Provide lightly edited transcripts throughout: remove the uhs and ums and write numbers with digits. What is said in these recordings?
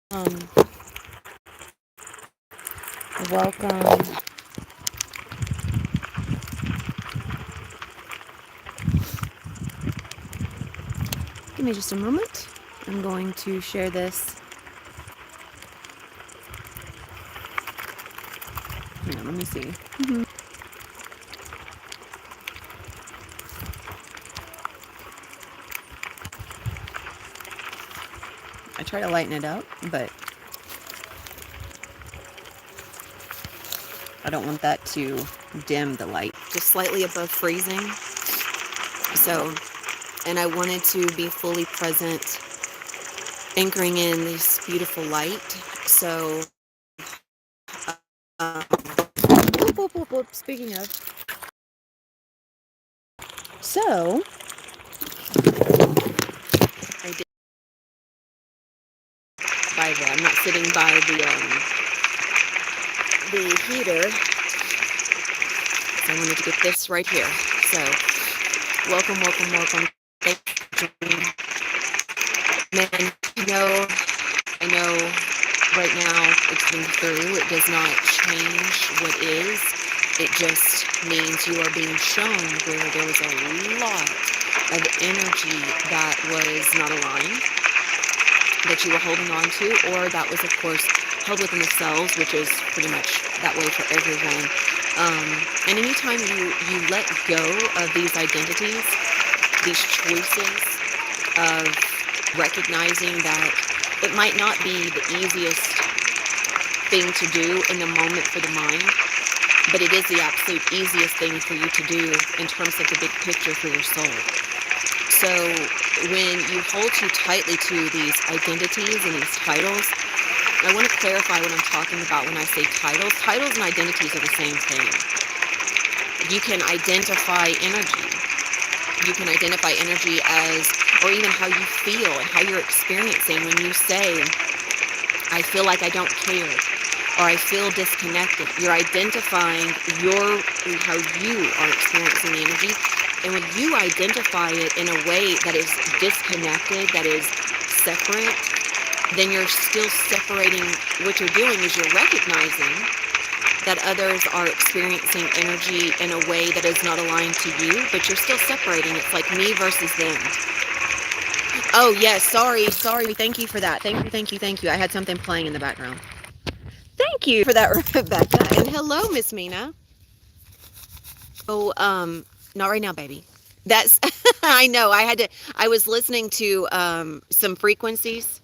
Um, welcome. Give me just a moment. I'm going to share this. Hang on, let me see. I try to lighten it up, but I don't want that to dim the light. Just slightly above freezing. So, and I wanted to be fully present, anchoring in this beautiful light. So, speaking of, so I did by the. I'm not sitting by the heater. I wanted to get this right here. So, welcome, welcome, welcome. Thank you. Man, I know right now it's being through. It does not change what is. It just means you are being shown where there was a lot of energy that was not aligned, that you were holding on to, or that was, of course, held within the cells, which is pretty much that way for everyone. And anytime you let go of these identities, these choices of recognizing that it might not be the easiest thing to do in the moment for the mind, but it is the absolute easiest thing for you to do in terms of the big picture for your soul. So when you hold too tightly to these identities and these titles, I want to clarify what I'm talking about when I say titles. Titles and identities are the same thing. You can identify energy. You can identify energy as, or even how you feel and how you're experiencing when you say, I feel like I don't care, or I feel disconnected. You're identifying how you are experiencing the energy. And when you identify it in a way that is disconnected, that is separate, then you're still separating. What you're doing is you're recognizing that others are experiencing energy in a way that is not aligned to you, but you're still separating. It's like me versus them. Oh, yes. Sorry. Thank you for that. Thank you. I had something playing in the background. Thank you for that, Rebecca. And hello, Miss Mina. Oh, not right now, baby. That's, I know. I was listening to some frequencies.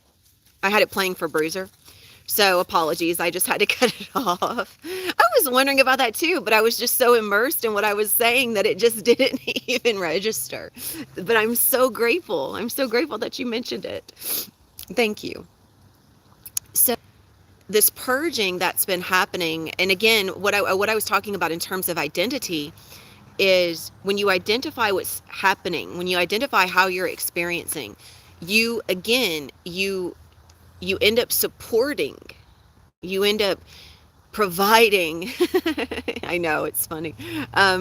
I had it playing for Bruiser. So apologies, I just had to cut it off. I was wondering about that too, but I was just so immersed in what I was saying that it just didn't even register. But I'm so grateful. I'm so grateful that you mentioned it. Thank you. So this purging that's been happening, and again, what I was talking about in terms of identity is when you identify what's happening, when you identify how you're experiencing, you again, you end up supporting, you end up providing. I know it's funny.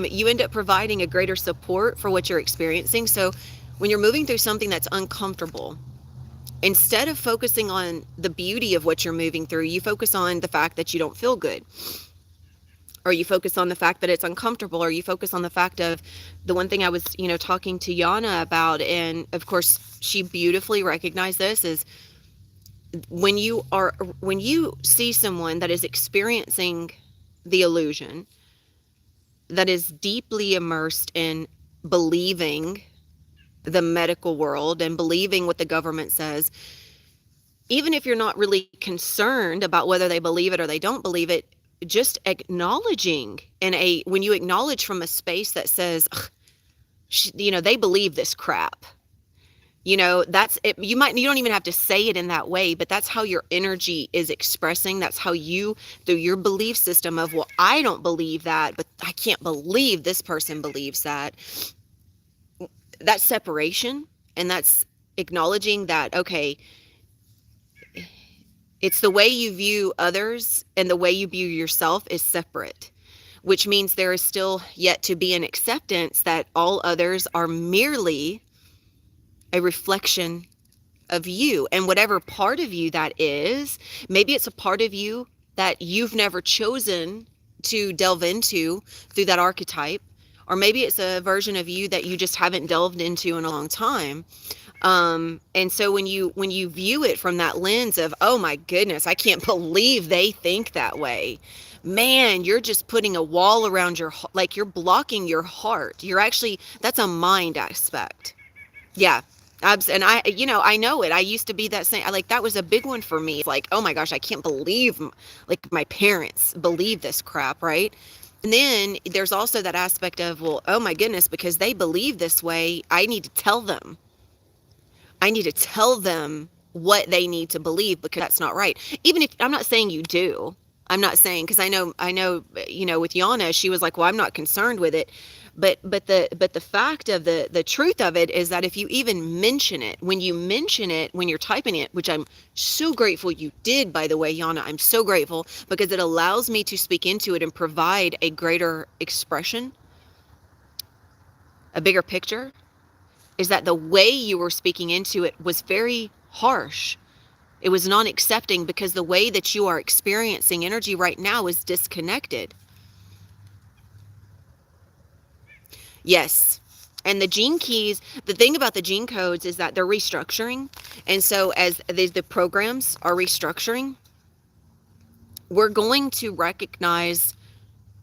You end up providing a greater support for what you're experiencing. So when you're moving through something that's uncomfortable, instead of focusing on the beauty of what you're moving through, you focus on the fact that you don't feel good, or you focus on the fact that it's uncomfortable, or you focus on the fact of the one thing I was, talking to Yana about, and of course she beautifully recognized this, is when you see someone that is experiencing the illusion, that is deeply immersed in believing the medical world and believing what the government says, even if you're not really concerned about whether they believe it or they don't believe it, just acknowledging when you acknowledge from a space that says, they believe this crap. That's it. You don't even have to say it in that way, but that's how your energy is expressing. That's how you, through your belief system of, well, I don't believe that, but I can't believe this person believes that. That's separation. And that's acknowledging that, okay, it's the way you view others and the way you view yourself is separate, which means there is still yet to be an acceptance that all others are merely a reflection of you, and whatever part of you that is, maybe it's a part of you that you've never chosen to delve into through that archetype, or maybe it's a version of you that you just haven't delved into in a long time. And so when you view it from that lens of, oh my goodness, I can't believe they think that way, man, you're just putting a wall around like you're blocking your heart. You're actually, that's a mind aspect. Yeah. And I know it. I used to be that same, like, that was a big one for me. Like, oh my gosh, I can't believe, like, my parents believe this crap, right? And then there's also that aspect of, well, oh my goodness, because they believe this way, I need to tell them. I need to tell them what they need to believe, because that's not right. Even if I'm not saying you do, I'm not saying, because I know, with Yana, she was like, well, I'm not concerned with it. But the fact of the truth of it is that if you even mention it, when you mention it, when you're typing it, which I'm so grateful you did, by the way, Yana, I'm so grateful, because it allows me to speak into it and provide a greater expression, a bigger picture, is that the way you were speaking into it was very harsh. It was non-accepting, because the way that you are experiencing energy right now is disconnected. Yes. And the gene keys, the thing about the gene codes is that they're restructuring. And so as the programs are restructuring, we're going to recognize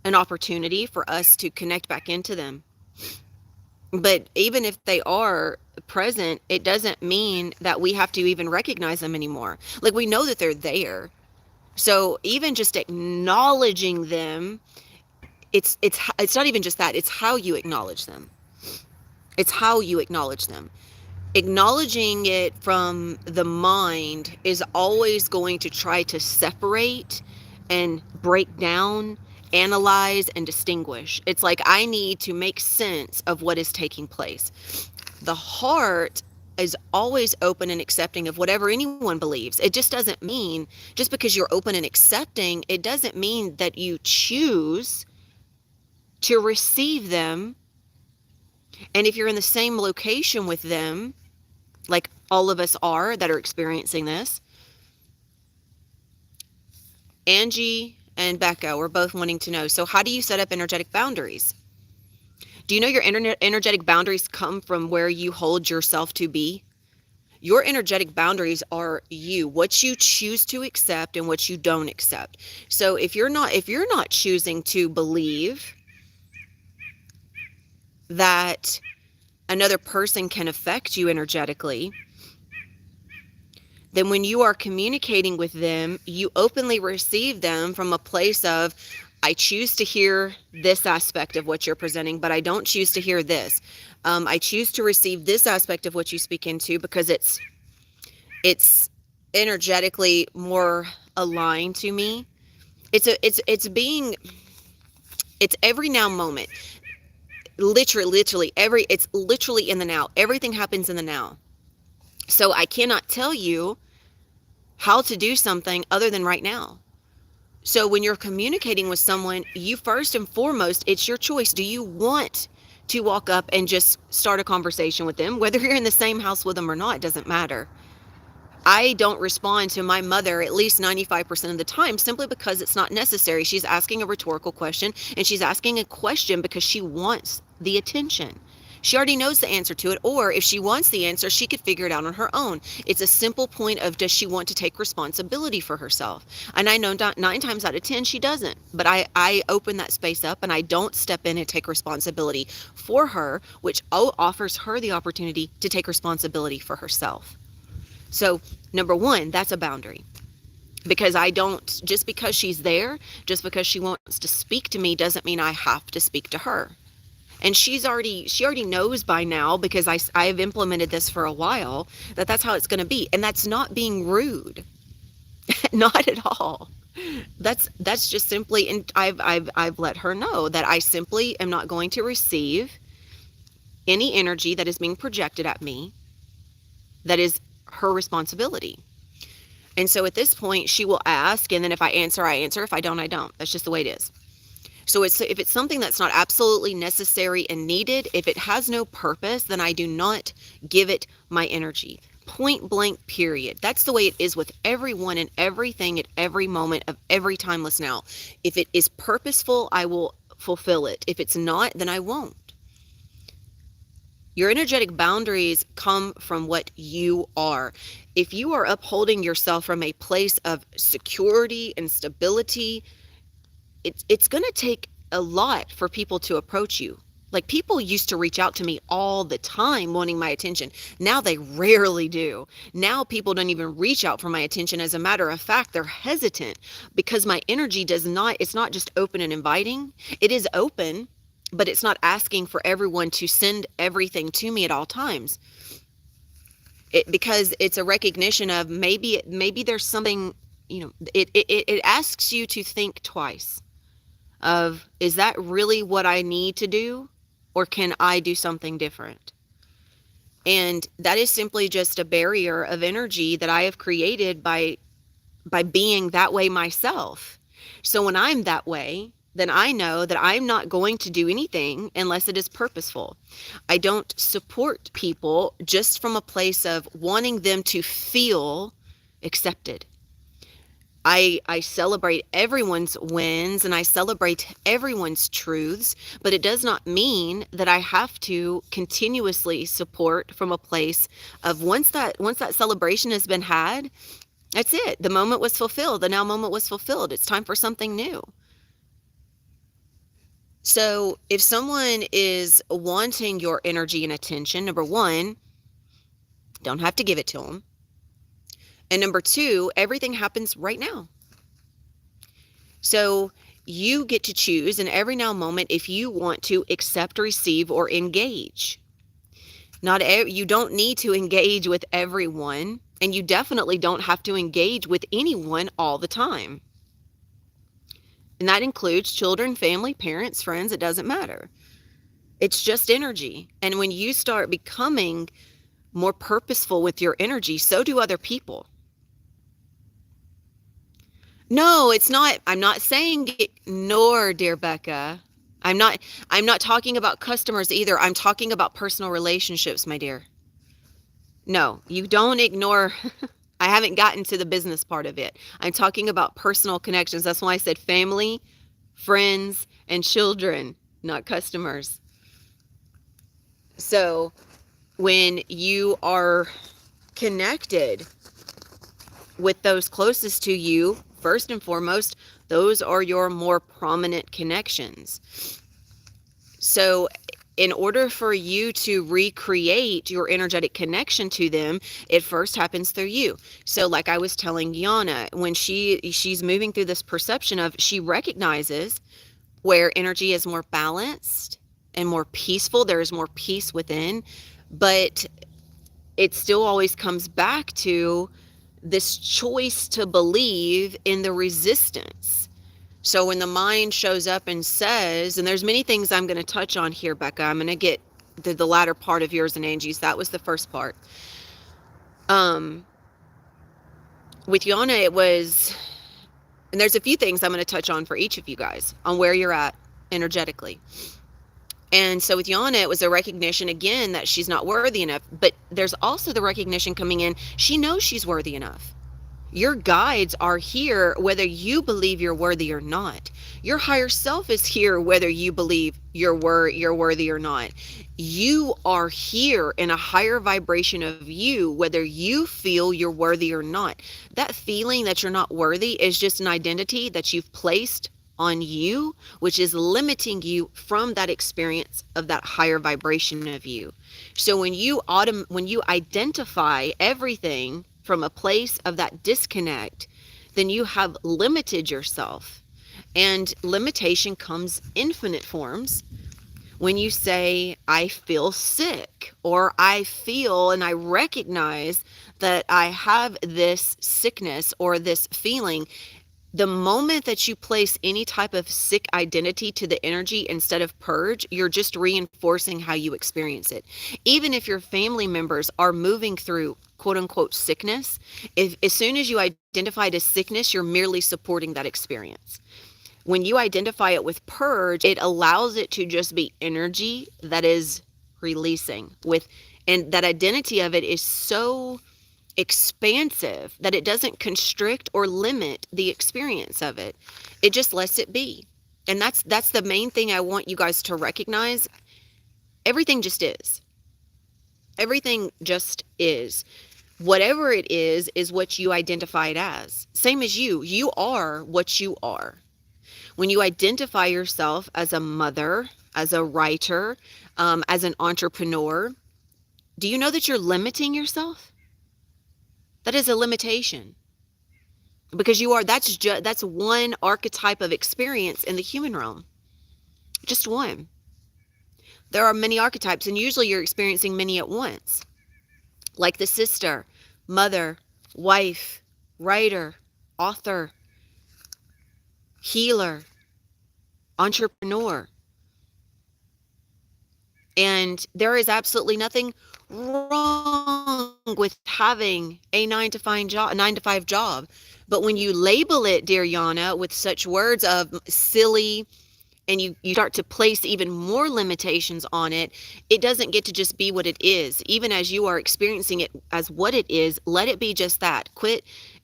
an opportunity for us to connect back into them. But even if they are present, it doesn't mean that we have to even recognize them anymore. Like, we know that they're there. So even just acknowledging them, it's not even just that, it's how you acknowledge them. It's how you acknowledge them. Acknowledging it from the mind is always going to try to separate and break down, analyze, and distinguish. It's like, I need to make sense of what is taking place. The heart is always open and accepting of whatever anyone believes. It just doesn't mean, just because you're open and accepting, it doesn't mean that you choose to receive them. And if you're in the same location with them, like all of us are that are experiencing this, Angie and Becca were both wanting to know, so how do you set up energetic boundaries? Do you know your energetic boundaries come from where you hold yourself to be? Your energetic boundaries are you, what you choose to accept and what you don't accept. So if you're not choosing to believe that another person can affect you energetically, then when you are communicating with them, you openly receive them from a place of, I choose to hear this aspect of what you're presenting, but I don't choose to hear this. I choose to receive this aspect of what you speak into, because it's energetically more aligned to me. It's every now moment. Literally, it's literally in the now. Everything happens in the now. So I cannot tell you how to do something other than right now. So when you're communicating with someone, you first and foremost, it's your choice. Do you want to walk up and just start a conversation with them? Whether you're in the same house with them or not, it doesn't matter. I don't respond to my mother at least 95% of the time, simply because it's not necessary. She's asking a rhetorical question, and she's asking a question because she wants the attention. She already knows the answer to it, or if she wants the answer, she could figure it out on her own. It's a simple point of, does she want to take responsibility for herself? And I know 9 times out of 10 she doesn't, but I open that space up, and I don't step in and take responsibility for her, which offers her the opportunity to take responsibility for herself. So number one, that's a boundary, because I don't, just because she's there, just because she wants to speak to me, doesn't mean I have to speak to her. And she already knows by now, because I've implemented this for a while, that's how it's going to be. And that's not being rude. Not at all. That's just simply, and I've let her know that I simply am not going to receive any energy that is being projected at me that is her responsibility. And so at this point, she will ask, and then if I answer, I answer. If I don't, I don't. That's just the way it is. So if it's something that's not absolutely necessary and needed, if it has no purpose, then I do not give it my energy. point blank period. That's the way it is with everyone and everything at every moment of every timeless now. If it is purposeful, I will fulfill it. If it's not, then I won't. Your energetic boundaries come from what you are. If you are upholding yourself from a place of security and stability, it's going to take a lot for people to approach you. Like, people used to reach out to me all the time wanting my attention. Now they rarely do. Now people don't even reach out for my attention. As a matter of fact, they're hesitant because my energy it's not just open and inviting. It is open, but it's not asking for everyone to send everything to me at all times. Because it's a recognition of maybe there's something, it asks you to think twice of, is that really what I need to do? Or can I do something different? And that is simply just a barrier of energy that I have created by being that way myself. So when I'm that way, then I know that I'm not going to do anything unless it is purposeful. I don't support people just from a place of wanting them to feel accepted. I celebrate everyone's wins and I celebrate everyone's truths, but it does not mean that I have to continuously support from a place of once that celebration has been had, that's it. The moment was fulfilled. The now moment was fulfilled. It's time for something new. So if someone is wanting your energy and attention, number one, don't have to give it to them. And number two, everything happens right now. So you get to choose in every now moment if you want to accept, receive, or engage. You don't need to engage with everyone, and you definitely don't have to engage with anyone all the time. And that includes children, family, parents, friends, it doesn't matter. It's just energy. And when you start becoming more purposeful with your energy, so do other people. No, it's not. I'm not saying ignore, dear Becca. I'm not talking about customers either. I'm talking about personal relationships, my dear. No, you don't ignore. I haven't gotten to the business part of it. I'm talking about personal connections. That's why I said family, friends, and children, not customers. So when you are connected with those closest to you, first and foremost, those are your more prominent connections. So in order for you to recreate your energetic connection to them, it first happens through you. So like I was telling Yana, when she's moving through this perception of, she recognizes where energy is more balanced and more peaceful, there is more peace within, but it still always comes back to this choice to believe in the resistance. So when the mind shows up and says, and there's many things I'm going to touch on here, Becca, I'm going to get the latter part of yours and Angie's. That was the first part. With Yana, it was, and there's a few things I'm going to touch on for each of you guys on where you're at energetically. And so with Yana, it was a recognition again that she's not worthy enough, but there's also the recognition coming in, she knows she's worthy enough. Your guides are here whether you believe you're worthy or not. Your higher self is here whether you believe you're worthy or not. You are here in a higher vibration of you whether you feel you're worthy or not. That feeling that you're not worthy is just an identity that you've placed on you, which is limiting you from that experience of that higher vibration of you. So when you identify everything from a place of that disconnect, then you have limited yourself. And limitation comes infinite forms. When you say, I feel sick, or I feel and I recognize that I have this sickness or this feeling, the moment that you place any type of sick identity to the energy instead of purge, you're just reinforcing how you experience it. Even if your family members are moving through quote unquote sickness, as soon as you identify it as sickness, you're merely supporting that experience. When you identify it with purge, it allows it to just be energy that is releasing and that identity of it is so expansive, that it doesn't constrict or limit the experience of it. It just lets it be. And that's the main thing I want you guys to recognize. Everything just is. Everything just is. Whatever it is what you identify it as. Same as you. You are what you are. When you identify yourself as a mother, as a writer, as an entrepreneur, do you know that you're limiting yourself? That is a limitation. Because you are, that's one archetype of experience in the human realm. Just one. There are many archetypes, and usually you're experiencing many at once. Like the sister, mother, wife, writer, author, healer, entrepreneur. And there is absolutely nothing wrong with having a 9-to-5 job. But when you label it, dear Yana, with such words of silly, and you start to place even more limitations on it, it doesn't get to just be what it is. Even as you are experiencing it as what it is, let it be just that.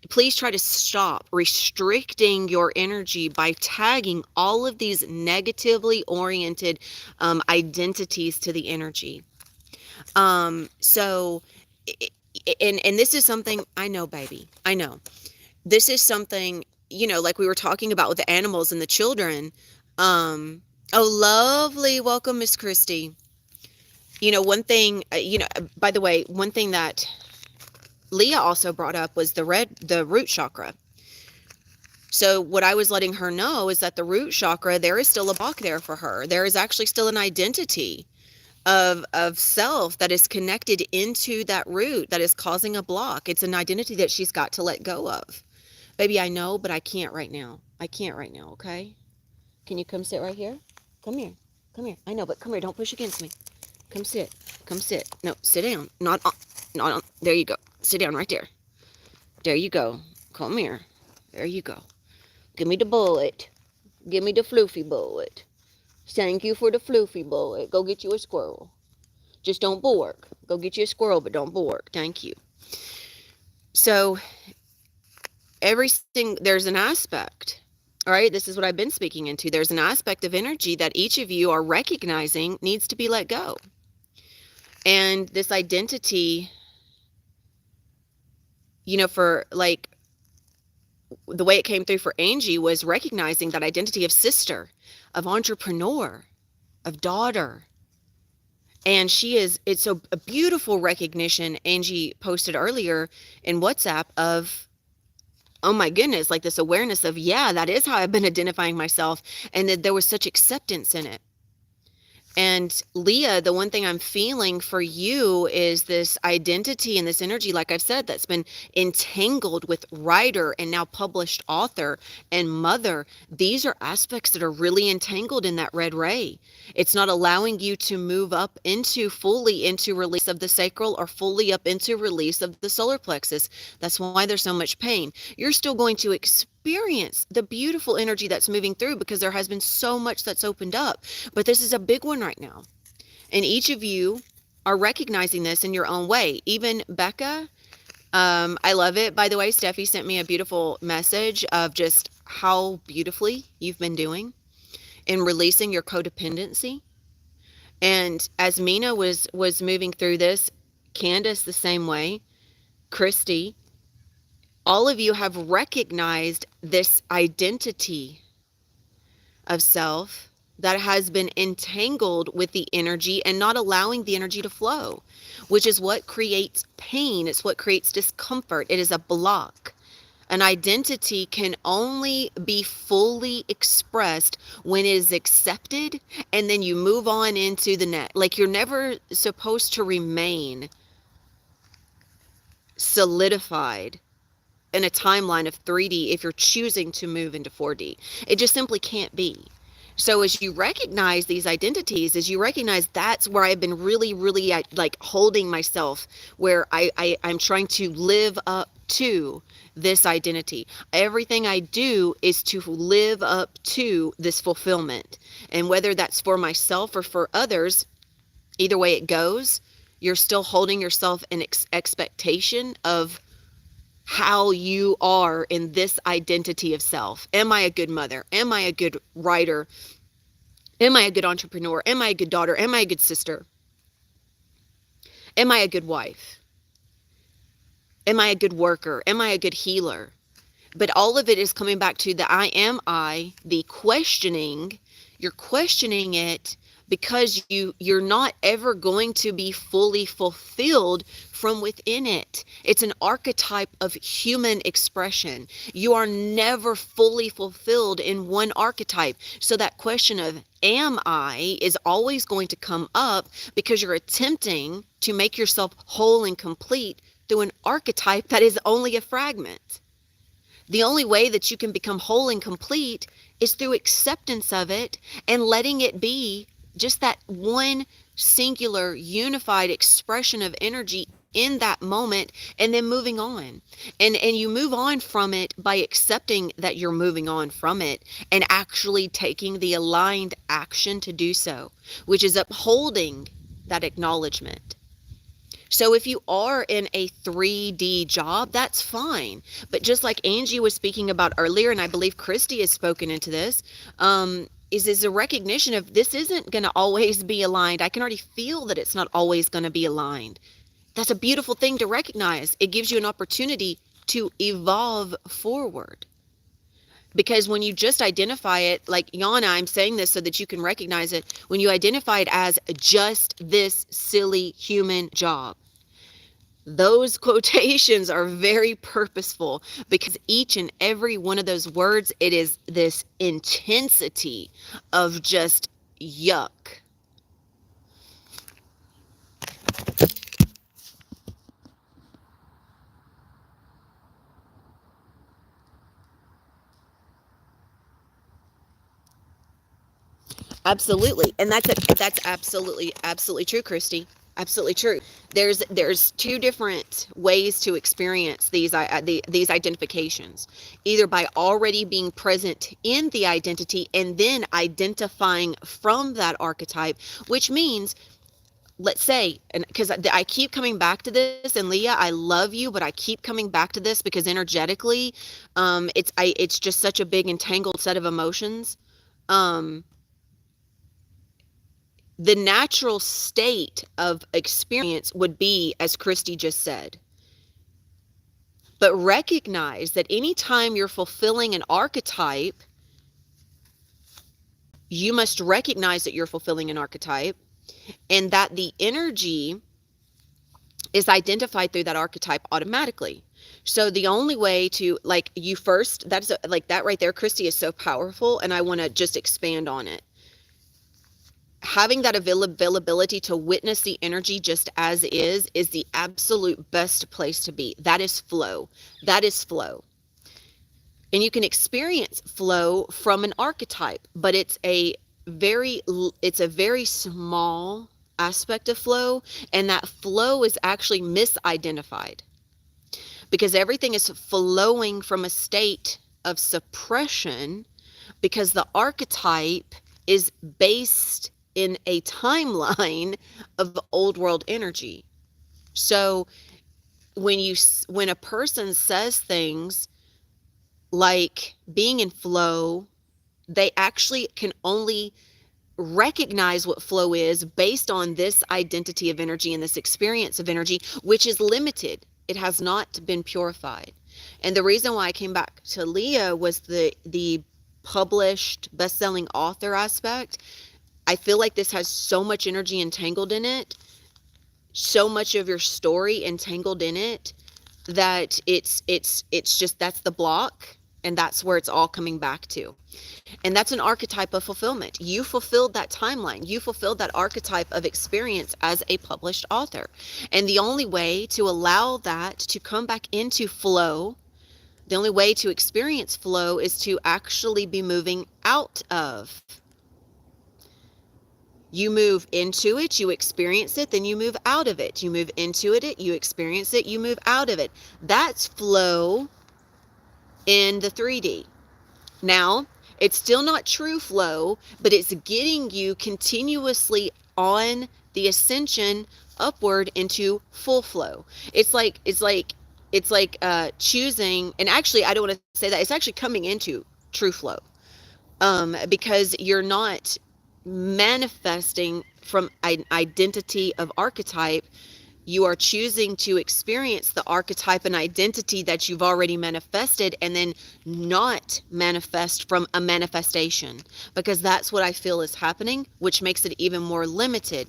Please try to stop restricting your energy by tagging all of these negatively oriented identities to the energy. So, and this is something, I know, baby, I know. This is something, like we were talking about with the animals and the children. Oh, lovely. Welcome, Miss Christie. One thing, by the way, one thing that Leah also brought up was the root chakra. So what I was letting her know is that the root chakra, there is still a block there for her. There is actually still an identity of self that is connected into that root that is causing a block. It's an identity that she's got to let go of. Baby, I know, but I can't right now. Okay? Can you come sit right here? Come here. I know, but come here. Don't push against me. Come sit. No, sit down. Not on. There you go. Sit down right there. There you go. Come here. There you go. Give me the bullet. Give me the floofy bullet. Thank you for the floofy bullet. Go get you a squirrel. Just don't bork. Go get you a squirrel, but don't bork. Thank you. So, everything, there's an aspect. All right, this is what I've been speaking into. There's an aspect of energy that each of you are recognizing needs to be let go. And this identity, for like the way it came through for Angie was recognizing that identity of sister, of entrepreneur, of daughter. And it's a beautiful recognition Angie posted earlier in WhatsApp of, oh my goodness, like this awareness of, yeah, that is how I've been identifying myself. And that there was such acceptance in it. And Leah, the one thing I'm feeling for you is this identity and this energy, like I've said, that's been entangled with writer and now published author and mother. These are aspects that are really entangled in that red ray. It's not allowing you to move up fully into release of the sacral or fully up into release of the solar plexus. That's why there's so much pain. You're still going to experience the beautiful energy that's moving through because there has been so much that's opened up. But this is a big one right now. And each of you are recognizing this in your own way. Even Becca, I love it. By the way, Steffi sent me a beautiful message of just how beautifully you've been doing in releasing your codependency. And as Mina was moving through this, Candace the same way, Christy, all of you have recognized this identity of self that has been entangled with the energy and not allowing the energy to flow, which is what creates pain. It's what creates discomfort. It is a block. An identity can only be fully expressed when it is accepted, and then you move on into the next. Like, you're never supposed to remain solidified in a timeline of 3D if you're choosing to move into 4D. It just simply can't be. So as you recognize these identities, as you recognize that's where I've been really, really like holding myself, where I'm trying to live up to this identity. Everything I do is to live up to this fulfillment. And whether that's for myself or for others, either way it goes, you're still holding yourself in expectation of how you are in this identity of self. Am I a good mother? Am I a good writer? Am I a good entrepreneur? Am I a good daughter? Am I a good sister? Am I a good wife? Am I a good worker? Am I a good healer? But all of it is coming back to the the questioning. You're questioning it because you're not ever going to be fully fulfilled from within it. It's an archetype of human expression. You are never fully fulfilled in one archetype. So that question of am I is always going to come up because you're attempting to make yourself whole and complete through an archetype that is only a fragment. The only way that you can become whole and complete is through acceptance of it and letting it be just that one singular unified expression of energy in that moment, and then moving on. And you move on from it by accepting that you're moving on from it and actually taking the aligned action to do so, which is upholding that acknowledgement. So if you are in a 3D job, that's fine. But just like Angie was speaking about earlier, and I believe Christy has spoken into this, is a recognition of this isn't going to always be aligned. I can already feel that it's not always going to be aligned. That's a beautiful thing to recognize. It gives you an opportunity to evolve forward. Because when you just identify it, like Yana, I'm saying this so that you can recognize it. When you identify it as just this silly human job, those quotations are very purposeful because each and every one of those words, it is this intensity of just yuck. Absolutely. And that's absolutely true, Christy. Absolutely true. There's two different ways to experience these identifications. Either by already being present in the identity and then identifying from that archetype, which means, let's say, and because I keep coming back to this, and Leah, I love you, but I keep coming back to this because energetically, it's just such a big entangled set of emotions. The natural state of experience would be, as Christy just said. But recognize that anytime you're fulfilling an archetype, you must recognize that you're fulfilling an archetype and that the energy is identified through that archetype automatically. So the only way to, like, you first, that's like that right there, Christy, is so powerful, and I want to just expand on it. Having that availability to witness the energy just as is the absolute best place to be. That is flow. That is flow. And you can experience flow from an archetype, but it's a very small aspect of flow, and that flow is actually misidentified because everything is flowing from a state of suppression because the archetype is based in a timeline of old world energy. So when a person says things like being in flow, they actually can only recognize what flow is based on this identity of energy and this experience of energy, which is limited. It has not been purified. And the reason why I came back to Leah was the published best-selling author aspect. I feel like this has so much energy entangled in it, so much of your story entangled in it, that it's just, that's the block, and that's where it's all coming back to. And that's an archetype of fulfillment. You fulfilled that timeline. You fulfilled that archetype of experience as a published author. And the only way to allow that to come back into flow, the only way to experience flow is to actually be moving out of. You move into it, you experience it, then you move out of it. You move into it, you experience it, you move out of it. That's flow in the 3D. Now, it's still not true flow, but it's getting you continuously on the ascension upward into full flow. It's like it's like choosing, and actually I don't want to say that, it's actually coming into true flow, because you're not manifesting from an identity of archetype. You are choosing to experience the archetype and identity that you've already manifested, and then not manifest from a manifestation, because that's what I feel is happening, which makes it even more limited.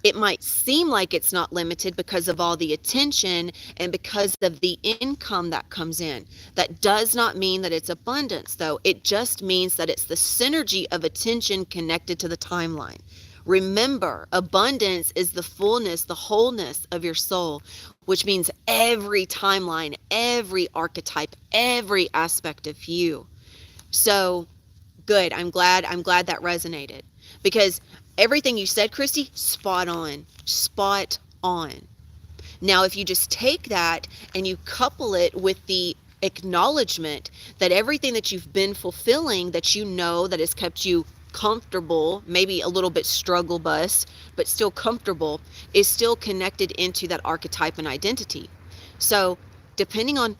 It might seem like it's not limited because of all the attention and because of the income that comes in. That does not mean that it's abundance, though. It just means that it's the synergy of attention connected to the timeline. Remember, abundance is the fullness, the wholeness of your soul, which means every timeline, every archetype, every aspect of you. So, good. I'm glad that resonated, because everything you said, Christy, spot on. Spot on. Now, if you just take that and you couple it with the acknowledgement that everything that you've been fulfilling, that you know that has kept you comfortable, maybe a little bit struggle bus, but still comfortable, is still connected into that archetype and identity. So, depending on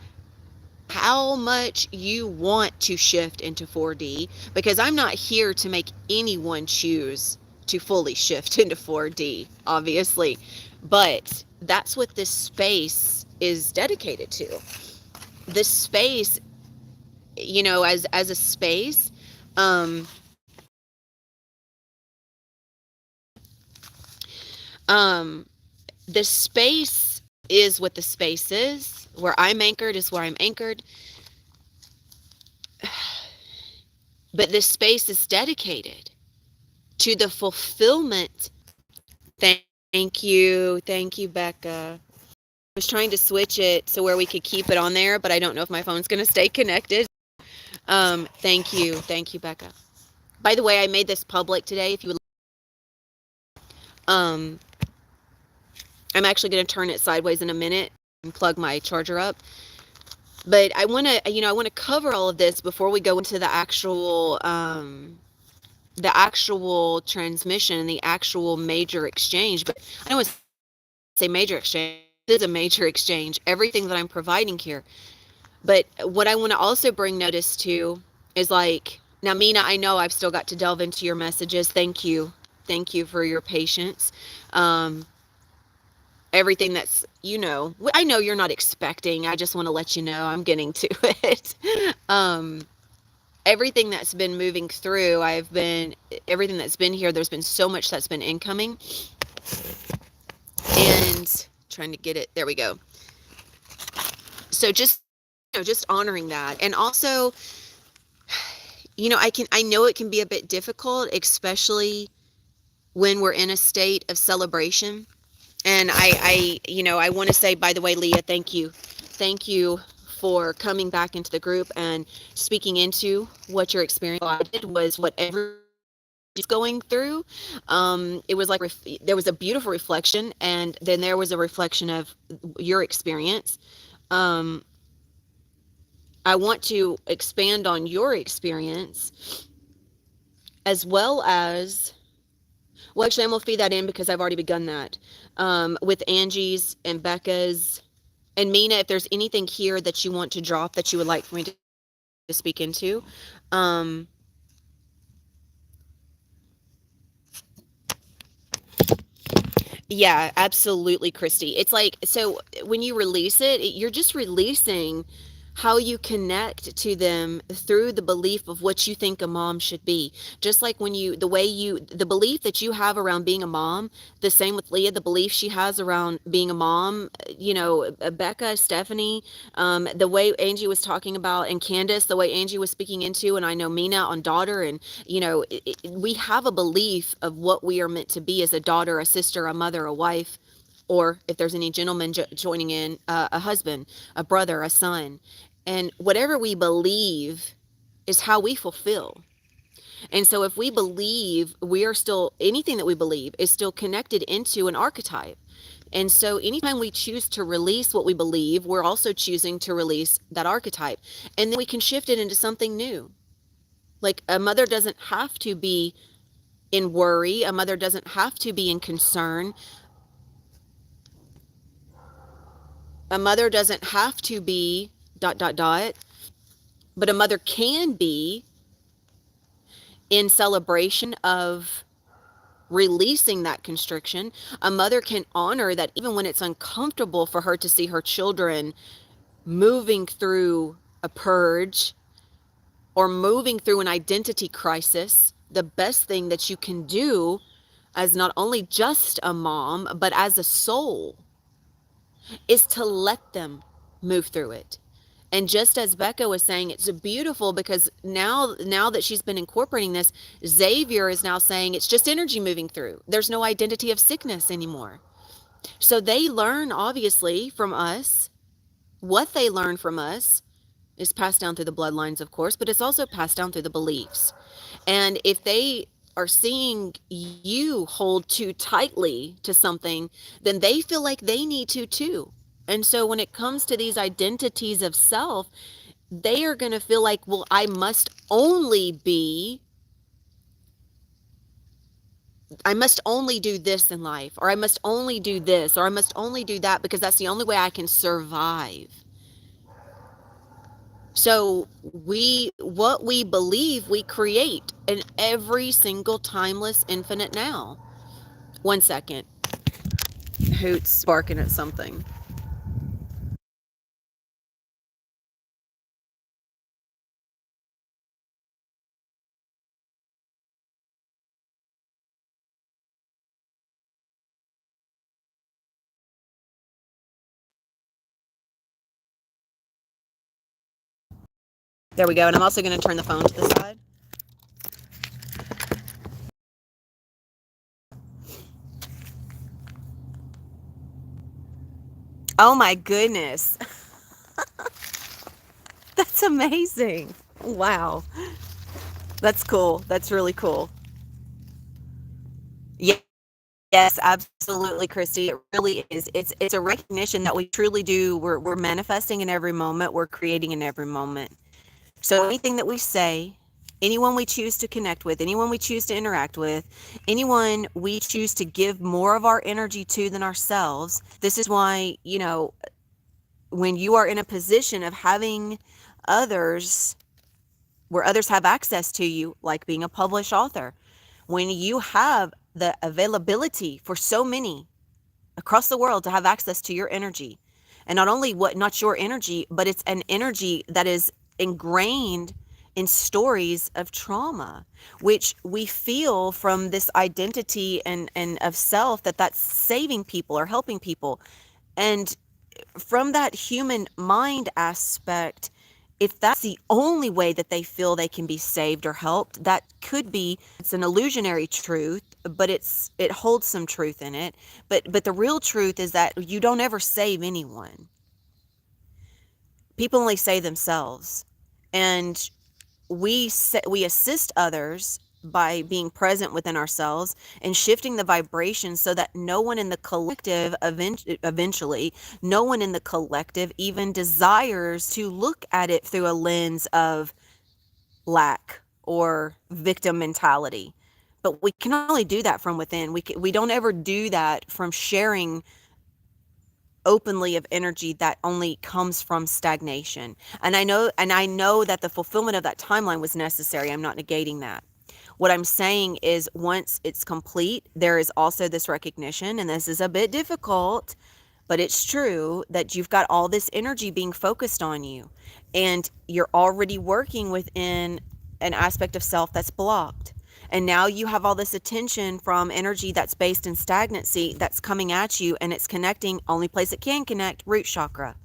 how much you want to shift into 4D, because I'm not here to make anyone choose to fully shift into 4D, obviously, but that's what this space is dedicated to. This space, as a space, um um the space is what the space is. Where I'm anchored is where I'm anchored. But this space is dedicated to the fulfillment. Thank you. Thank you, Becca. I was trying to switch it so where we could keep it on there, but I don't know if my phone's going to stay connected. Thank you. Thank you, Becca. By the way, I made this public today. If you would, um, I'm actually going to turn it sideways in a minute and plug my charger up. But I want to cover all of this before we go into the actual transmission, the actual major exchange. But I don't want to say major exchange. It is a major exchange. Everything that I'm providing here. But what I want to also bring notice to is, like, now, Mina, I know I've still got to delve into your messages. Thank you. Thank you for your patience. Um, Everything that's, I know you're not expecting. I just want to let you know I'm getting to it. um, Everything that's been moving through, everything that's been here, there's been so much that's been incoming. And trying to get it. There we go. So just honoring that. And also, I know it can be a bit difficult, especially when we're in a state of celebration. And I want to say, by the way, Leah, thank you. Thank you for coming back into the group and speaking into what your experience was, whatever is going through. It was like there was a beautiful reflection, and then there was a reflection of your experience. Um, I want to expand on your experience, as well as, well, actually, I'm going to feed that in because I've already begun that, with Angie's and Becca's. And Mina, if there's anything here that you want to drop that you would like for me to speak into. Um, yeah, absolutely, Christy. It's like, so when you release it, you're just releasing how you connect to them through the belief of what you think a mom should be. Just like when the belief that you have around being a mom, the same with Leah, the belief she has around being a mom, Becca, Stephanie, the way Angie was talking about, and Candace, the way Angie was speaking into, and I know Mina on daughter, and, we have a belief of what we are meant to be as a daughter, a sister, a mother, a wife, or if there's any gentlemen joining in, a husband, a brother, a son. And whatever we believe is how we fulfill. And so if we believe, we are still, anything that we believe is still connected into an archetype. And so anytime we choose to release what we believe, we're also choosing to release that archetype. And then we can shift it into something new. Like, a mother doesn't have to be in worry. A mother doesn't have to be in concern. A mother doesn't have to be dot dot dot, but a mother can be in celebration of releasing that constriction. A mother can honor that even when it's uncomfortable for her to see her children moving through a purge or moving through an identity crisis. The best thing that you can do as not only just a mom, but as a soul, is to let them move through it. And just as Becca was saying, it's beautiful because now that she's been incorporating this, Xavier is now saying it's just energy moving through. There's no identity of sickness anymore. So they learn obviously from us. What they learn from us is passed down through the bloodlines, of course, but it's also passed down through the beliefs. And if they are seeing you hold too tightly to something, then they feel like they need to too. And so when it comes to these identities of self, they are going to feel like, well, I must only do this in life, or I must only do this, or I must only do that because that's the only way I can survive. So what we believe, we create in every single timeless infinite now. One second. Hoot's barking at something. There we go. And I'm also going to turn the phone to the side. Oh my goodness. That's amazing. Wow. That's cool. That's really cool. Yeah. Yes, absolutely, Christy. It really is. It's a recognition that we truly do. We're manifesting in every moment. We're creating in every moment. So anything that we say, anyone we choose to connect with, anyone we choose to interact with, anyone we choose to give more of our energy to than ourselves. This is why, when you are in a position of having others, where others have access to you, like being a published author, when you have the availability for so many across the world to have access to your energy, and not your energy, but it's an energy that is ingrained in stories of trauma, which we feel from this identity and of self, that's saving people or helping people. And from that human mind aspect, if that's the only way that they feel they can be saved or helped, that could be, it's an illusionary truth, but it holds some truth in it. But the real truth is that you don't ever save anyone. People only save themselves. And we assist others by being present within ourselves and shifting the vibration so that no one in the collective, eventually, no one in the collective even desires to look at it through a lens of lack or victim mentality. But we can only do that from within. We don't ever do that from sharing openly of energy that only comes from stagnation. And I know that the fulfillment of that timeline was necessary. I'm not negating that. What I'm saying is, once it's complete, there is also this recognition, and this is a bit difficult, but it's true, that you've got all this energy being focused on you, and you're already working within an aspect of self that's blocked. And now you have all this attention from energy that's based in stagnancy that's coming at you, and it's connecting, only place it can connect, root chakra.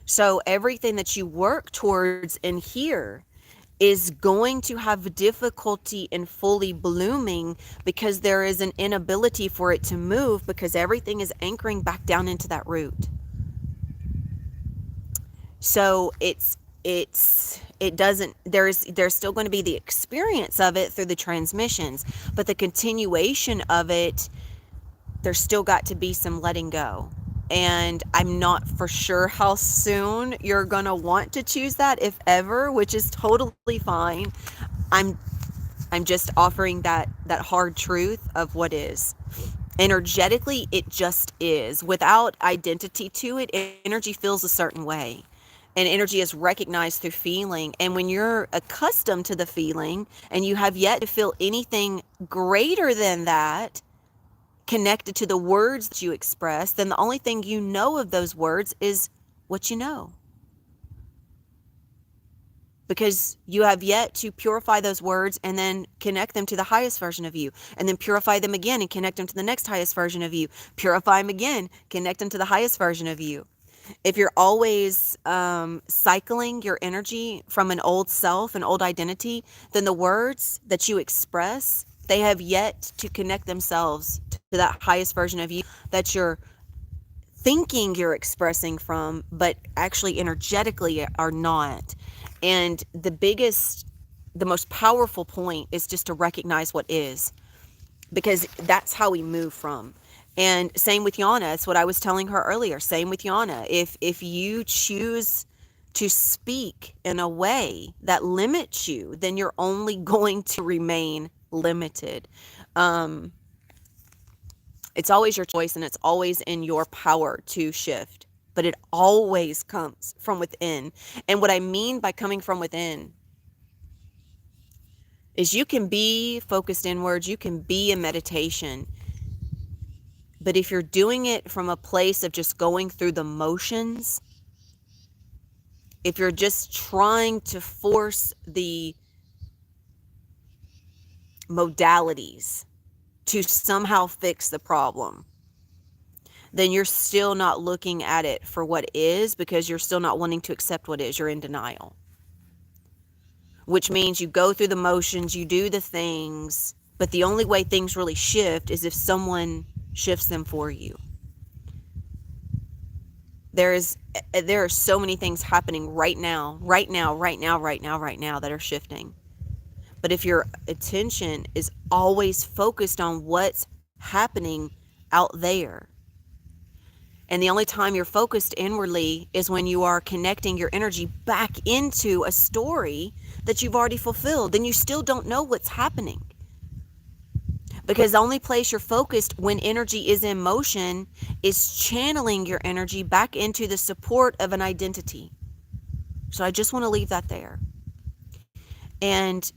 So everything that you work towards in here is going to have difficulty in fully blooming, because there is an inability for it to move, because everything is anchoring back down into that root. So it doesn't, there's still going to be the experience of it through the transmissions, but the continuation of it, there's still got to be some letting go. And I'm not for sure how soon you're going to want to choose that, if ever, which is totally fine. I'm just offering that hard truth of what is. Energetically, it just is. Without identity to it, energy feels a certain way. And energy is recognized through feeling. And when you're accustomed to the feeling and you have yet to feel anything greater than that connected to the words that you express, then the only thing you know of those words is what you know. Because you have yet to purify those words and then connect them to the highest version of you, and then purify them again and connect them to the next highest version of you, purify them again, connect them to the highest version of you. If you're always cycling your energy from an old self, an old identity, then the words that you express, they have yet to connect themselves to that highest version of you that you're thinking you're expressing from, but actually energetically are not. And the most powerful point is just to recognize what is, because that's how we move from. And same with Yana. It's what I was telling her earlier. Same with Yana. If you choose to speak in a way that limits you, then you're only going to remain limited. Um, it's always your choice, and it's always in your power to shift, but it always comes from within. And what I mean by coming from within is you can be focused inwards, you can be in meditation, but if you're doing it from a place of just going through the motions, if you're just trying to force the modalities to somehow fix the problem, then you're still not looking at it for what is, because you're still not wanting to accept what is. You're in denial, which means you go through the motions, you do the things, but the only way things really shift is if someone shifts them for you. There are so many things happening right now that are shifting. But if your attention is always focused on what's happening out there, and the only time you're focused inwardly is when you are connecting your energy back into a story that you've already fulfilled, then you still don't know what's happening. Because the only place you're focused when energy is in motion is channeling your energy back into the support of an identity. So I just want to leave that there. And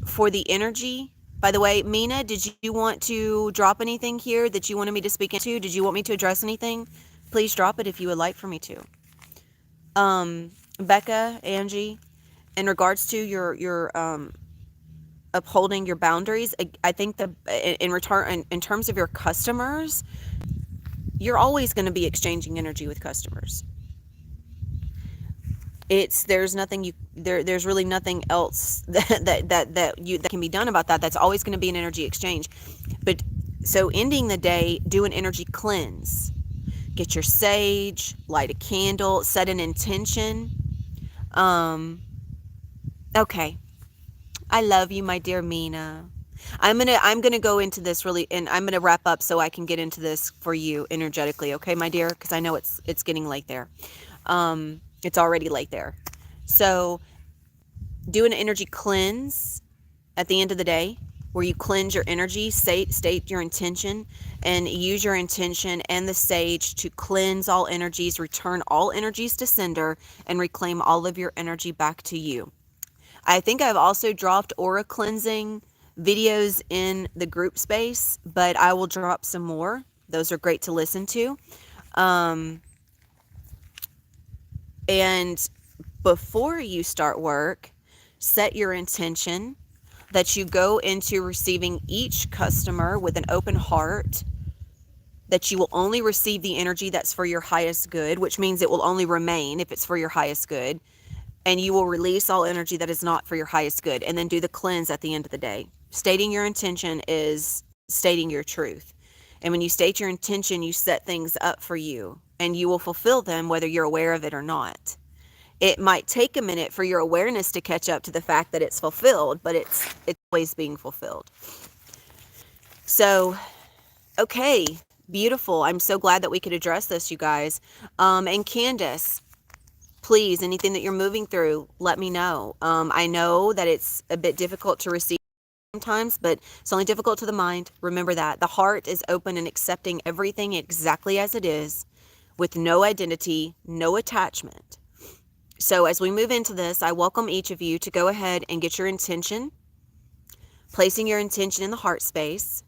for the energy, by the way, Mina, did you want to drop anything here that you wanted me to speak into? Did you want me to address anything? Please drop it if you would like for me to. Becca, Angie, in regards to your upholding your boundaries, I think in return, in terms of your customers, you're always going to be exchanging energy with customers. There's really nothing else that can be done about that. That's always going to be an energy exchange. But so ending the day, do an energy cleanse. Get your sage, light a candle, set an intention. Okay. I love you, my dear Mina. I'm gonna go into this really, and I'm gonna wrap up so I can get into this for you energetically, okay, my dear? Because I know it's getting late there. It's already late there. So do an energy cleanse at the end of the day, where you cleanse your energy, state your intention, and use your intention and the sage to cleanse all energies, return all energies to sender, and reclaim all of your energy back to you. I think I've also dropped aura cleansing videos in the group space, but I will drop some more. Those are great to listen to. And before you start work, set your intention that you go into receiving each customer with an open heart, that you will only receive the energy that's for your highest good, which means it will only remain if it's for your highest good. And you will release all energy that is not for your highest good, and then do the cleanse at the end of the day. Stating your intention is stating your truth. And when you state your intention, you set things up for you, and you will fulfill them whether you're aware of it or not. It might take a minute for your awareness to catch up to the fact that it's fulfilled, but it's always being fulfilled. So, okay, beautiful. I'm so glad that we could address this, you guys. And Candace, please, anything that you're moving through, let me know. I know that it's a bit difficult to receive sometimes, but it's only difficult to the mind. Remember that. The heart is open and accepting everything exactly as it is, with no identity, no attachment. So as we move into this, I welcome each of you to go ahead and get your intention, placing your intention in the heart space.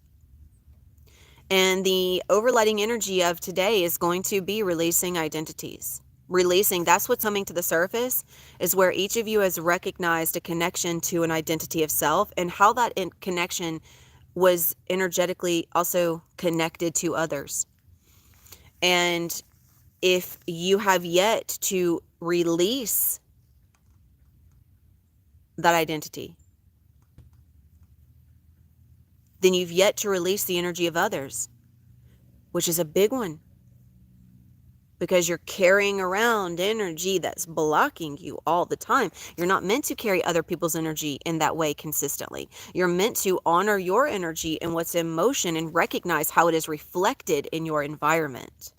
And the overlighting energy of today is going to be releasing identities. Releasing, that's what's coming to the surface, is where each of you has recognized a connection to an identity of self and how that connection was energetically also connected to others. And if you have yet to release that identity, then you've yet to release the energy of others, which is a big one. Because you're carrying around energy that's blocking you all the time. You're not meant to carry other people's energy in that way consistently. You're meant to honor your energy and what's in motion and recognize how it is reflected in your environment.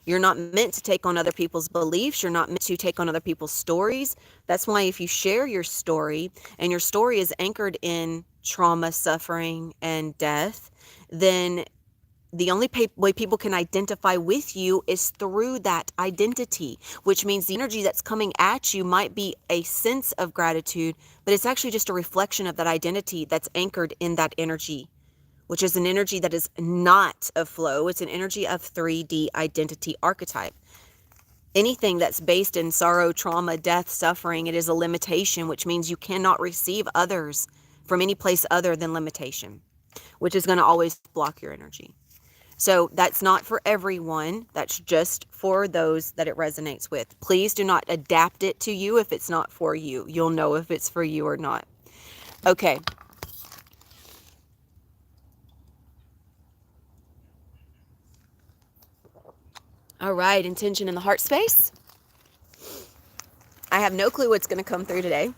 You're not meant to take on other people's beliefs. You're not meant to take on other people's stories. That's why if you share your story and your story is anchored in trauma, suffering, and death, then the only way people can identify with you is through that identity, which means the energy that's coming at you might be a sense of gratitude, but it's actually just a reflection of that identity that's anchored in that energy, which is an energy that is not of flow. It's an energy of 3D identity archetype. Anything that's based in sorrow, trauma, death, suffering, it is a limitation, which means you cannot receive others from any place other than limitation, which is going to always block your energy. So that's not for everyone. That's just for those that it resonates with. Please do not adapt it to you if it's not for you. You'll know if it's for you or not. Okay. All right. Intention in the heart space. I have no clue what's going to come through today.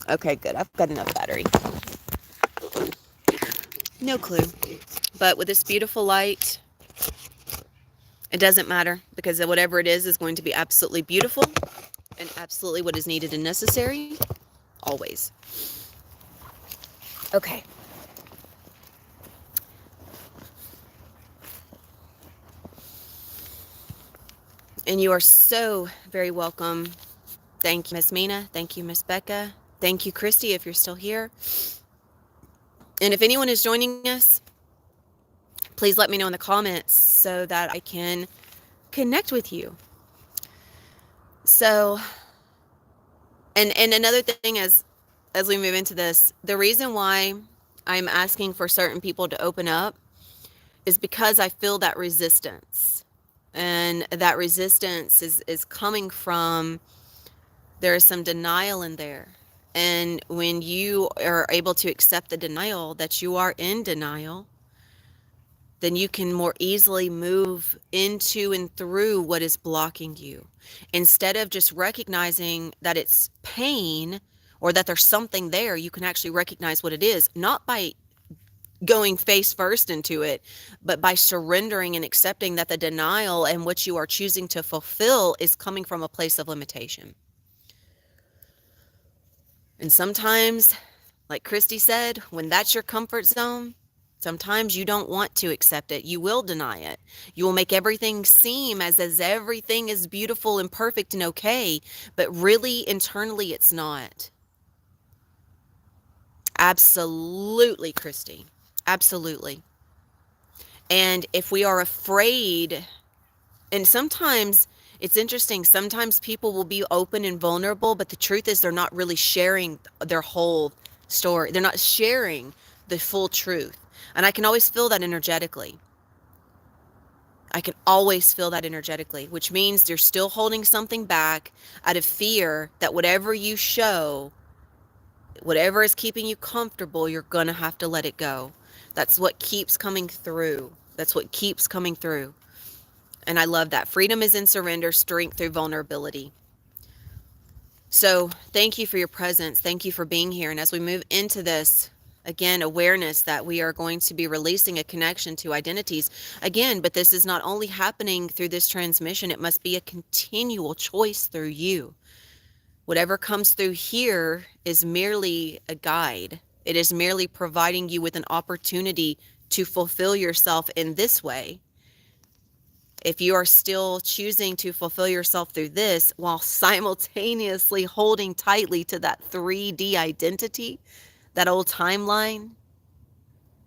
Okay, good. I've got enough battery. No clue. But with this beautiful light, it doesn't matter, because whatever it is going to be absolutely beautiful and absolutely what is needed and necessary always. Okay. And you are so very welcome. Thank you, Miss Mina. Thank you, Miss Becca. Thank you, Christy, if you're still here. And if anyone is joining us, please let me know in the comments so that I can connect with you. So, and another thing as we move into this, the reason why I'm asking for certain people to open up is because I feel that resistance. And that resistance is coming from, there is some denial in there. And when you are able to accept the denial, that you are in denial, then you can more easily move into and through what is blocking you. Instead of just recognizing that it's pain or that there's something there, you can actually recognize what it is, not by going face first into it, but by surrendering and accepting that the denial and what you are choosing to fulfill is coming from a place of limitation. And sometimes, like Christy said, when that's your comfort zone, sometimes you don't want to accept it. You will deny it. You will make everything seem as everything is beautiful and perfect and okay, but really internally it's not. Absolutely, Christy. Absolutely. And if we are afraid, and sometimes it's interesting, sometimes people will be open and vulnerable, but the truth is they're not really sharing their whole story. They're not sharing the full truth. And I can always feel that energetically. I can always feel that energetically, which means you're still holding something back out of fear that whatever you show, whatever is keeping you comfortable, you're going to have to let it go. That's what keeps coming through. That's what keeps coming through. And I love that. Freedom is in surrender, strength through vulnerability. So thank you for your presence. Thank you for being here. And as we move into this, again, awareness that we are going to be releasing a connection to identities. Again, but this is not only happening through this transmission. It must be a continual choice through you. Whatever comes through here is merely a guide. It is merely providing you with an opportunity to fulfill yourself in this way. If you are still choosing to fulfill yourself through this while simultaneously holding tightly to that 3D identity, that old timeline,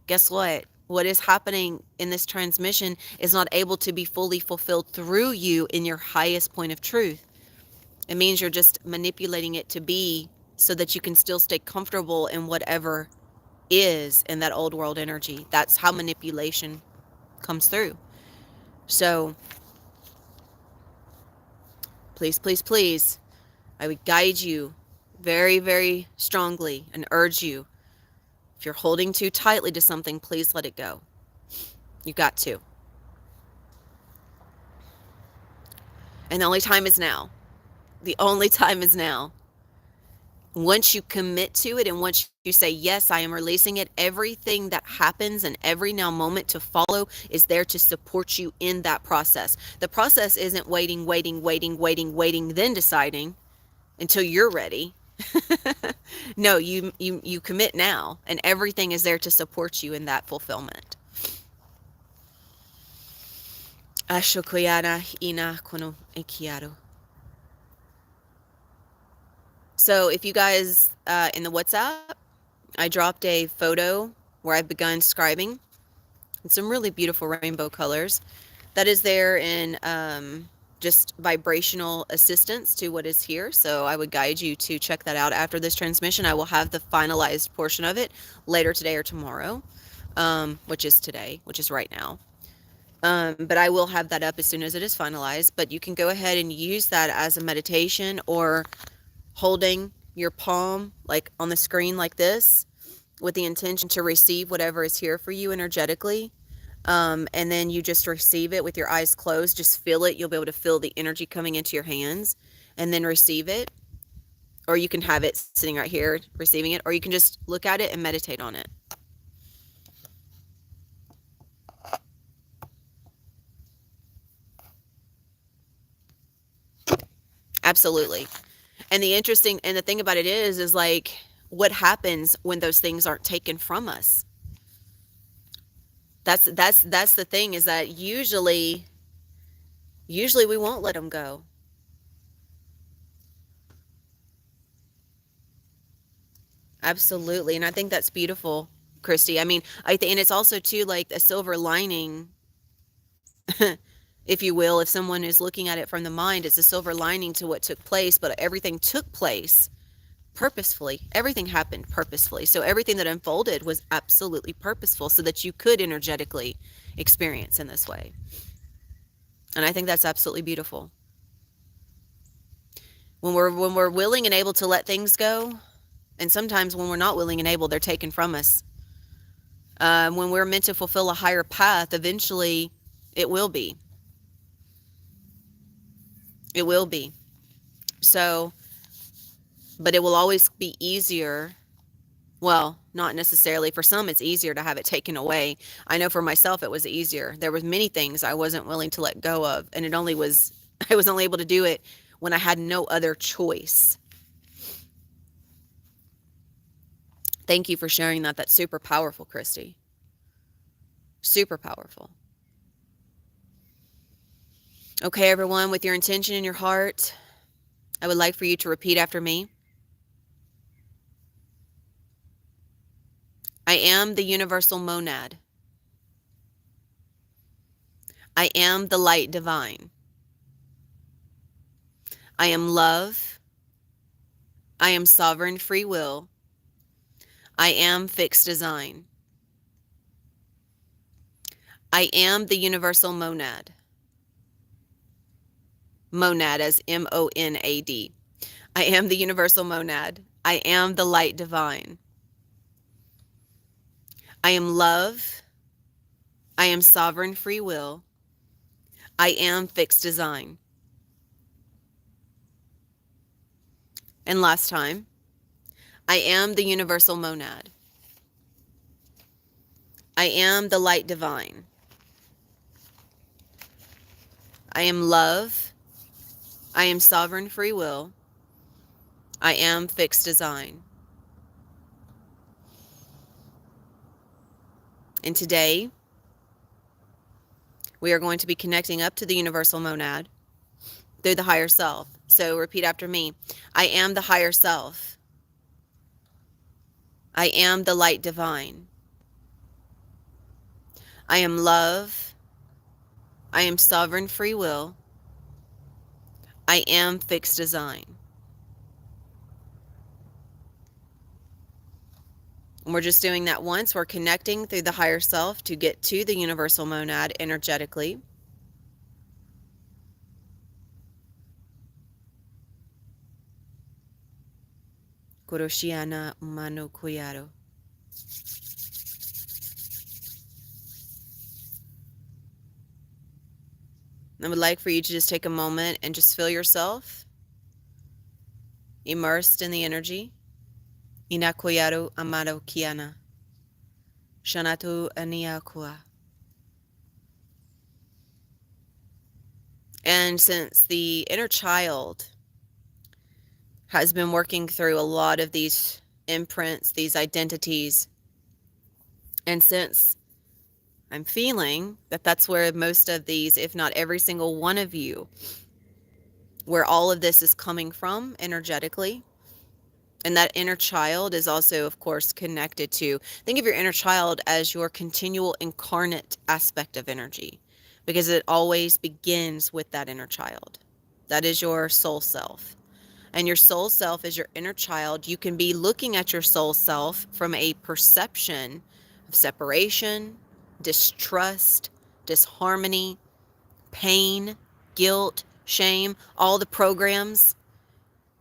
guess what? What is happening in this transmission is not able to be fully fulfilled through you in your highest point of truth. It means you're just manipulating it to be so that you can still stay comfortable in whatever is in that old world energy. That's how manipulation comes through. So please, please, please, I would guide you very, very strongly and urge you, if you're holding too tightly to something, please let it go. You got to. And the only time is now. The only time is now. Once you commit to it and once you say, yes, I am releasing it, everything that happens and every now moment to follow is there to support you in that process. The process isn't waiting, then deciding until you're ready. No, you commit now, and everything is there to support you in that fulfillment. Ashokoyana ina kono ekiaro. So if you guys in the WhatsApp, I dropped a photo where I've begun scribing in some really beautiful rainbow colors. That is there in just vibrational assistance to what is here. So I would guide you to check that out after this transmission. I will have the finalized portion of it later today or tomorrow, which is today, which is right now. But I will have that up as soon as it is finalized. But you can go ahead and use that as a meditation, or holding your palm like on the screen like this with the intention to receive whatever is here for you energetically. And then you just receive it with your eyes closed. Just feel it. You'll be able to feel the energy coming into your hands and then receive it. Or you can have it sitting right here receiving it, or you can just look at it and meditate on it. Absolutely. And the thing about it is like, what happens when those things aren't taken from us? That's the thing, is that usually we won't let them go. Absolutely. And I think that's beautiful, Christy. I mean, and it's also too like a silver lining, if you will. If someone is looking at it from the mind, it's a silver lining to what took place, but everything took place purposefully. Everything happened purposefully. So everything that unfolded was absolutely purposeful so that you could energetically experience in this way. And I think that's absolutely beautiful. When we're willing and able to let things go, and sometimes when we're not willing and able, they're taken from us. When we're meant to fulfill a higher path, eventually it will be. It will be. So, but it will always be easier. Well, not necessarily. For some, it's easier to have it taken away. I know for myself, it was easier. There was many things I wasn't willing to let go of, and I was only able to do it when I had no other choice. Thank you for sharing that. That's super powerful, Christy. Super powerful. Okay, everyone, with your intention in your heart, I would like for you to repeat after me. I am the universal monad. I am the light divine. I am love. I am sovereign free will. I am fixed design. I am the universal monad. Monad as M-O-N-A-D. I am the universal monad. I am the light divine. I am love. I am sovereign free will. I am fixed design. And last time, I am the universal monad. I am the light divine. I am love. I am sovereign free will. I am fixed design. And today, we are going to be connecting up to the universal monad through the higher self. So repeat after me. I am the higher self. I am the light divine. I am love. I am sovereign free will. I am fixed design. And we're just doing that once. We're connecting through the higher self to get to the universal monad energetically. Kuroshiana Umano Kuyaro. I would like for you to just take a moment and just feel yourself immersed in the energy. Inakoyaro Amado Kiana. Shanatu Aniakua. And since the inner child has been working through a lot of these imprints, these identities, and since I'm feeling that that's where most of these, if not every single one of you, where all of this is coming from energetically, and that inner child is also, of course, connected to, think of your inner child as your continual incarnate aspect of energy, because it always begins with that inner child. That is your soul self. And your soul self is your inner child. You can be looking at your soul self from a perception of separation, distrust, disharmony, pain, guilt, shame, all the programs.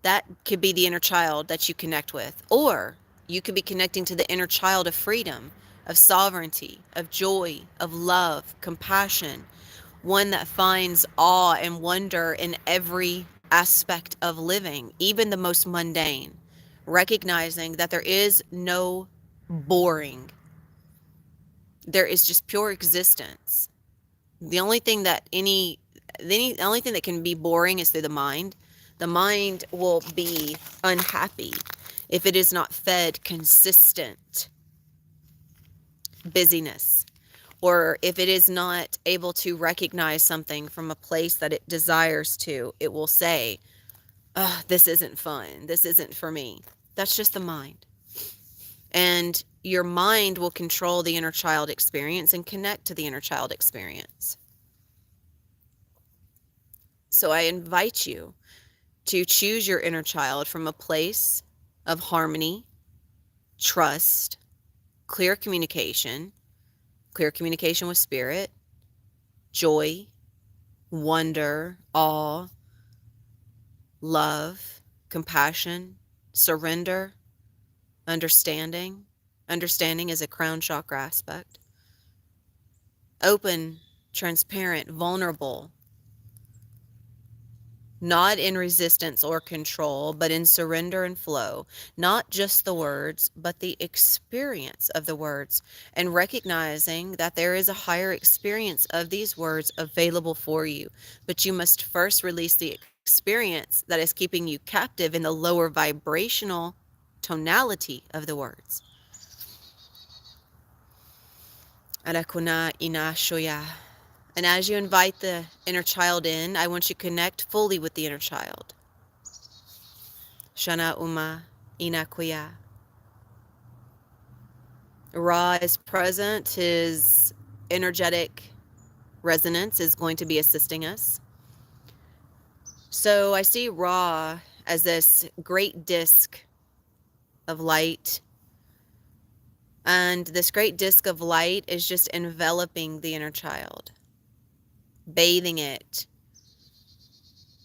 That could be the inner child that you connect with. Or you could be connecting to the inner child of freedom, of sovereignty, of joy, of love, compassion, one that finds awe and wonder in every aspect of living, even the most mundane, recognizing that there is no boring. There is just pure existence. The only thing that the only thing that can be boring is through the mind. The mind will be unhappy if it is not fed consistent busyness, or if it is not able to recognize something from a place that it desires to. It will say, "Oh, this isn't fun. This isn't for me." That's just the mind. And your mind will control the inner child experience and connect to the inner child experience. So I invite you to choose your inner child from a place of harmony, trust, clear communication with spirit, joy, wonder, awe, love, compassion, surrender, understanding. Understanding is a crown chakra aspect. Open, transparent, vulnerable, not in resistance or control, but in surrender and flow. Not just the words, but the experience of the words, and recognizing that there is a higher experience of these words available for you. But you must first release the experience that is keeping you captive in the lower vibrational tonality of the words. Arakuna ina shoya. And as you invite the inner child in, I want you to connect fully with the inner child. Shana Uma Inakuya. Ra is present. His energetic resonance is going to be assisting us. So I see Ra as this great disc of light. And this great disc of light is just enveloping the inner child, bathing it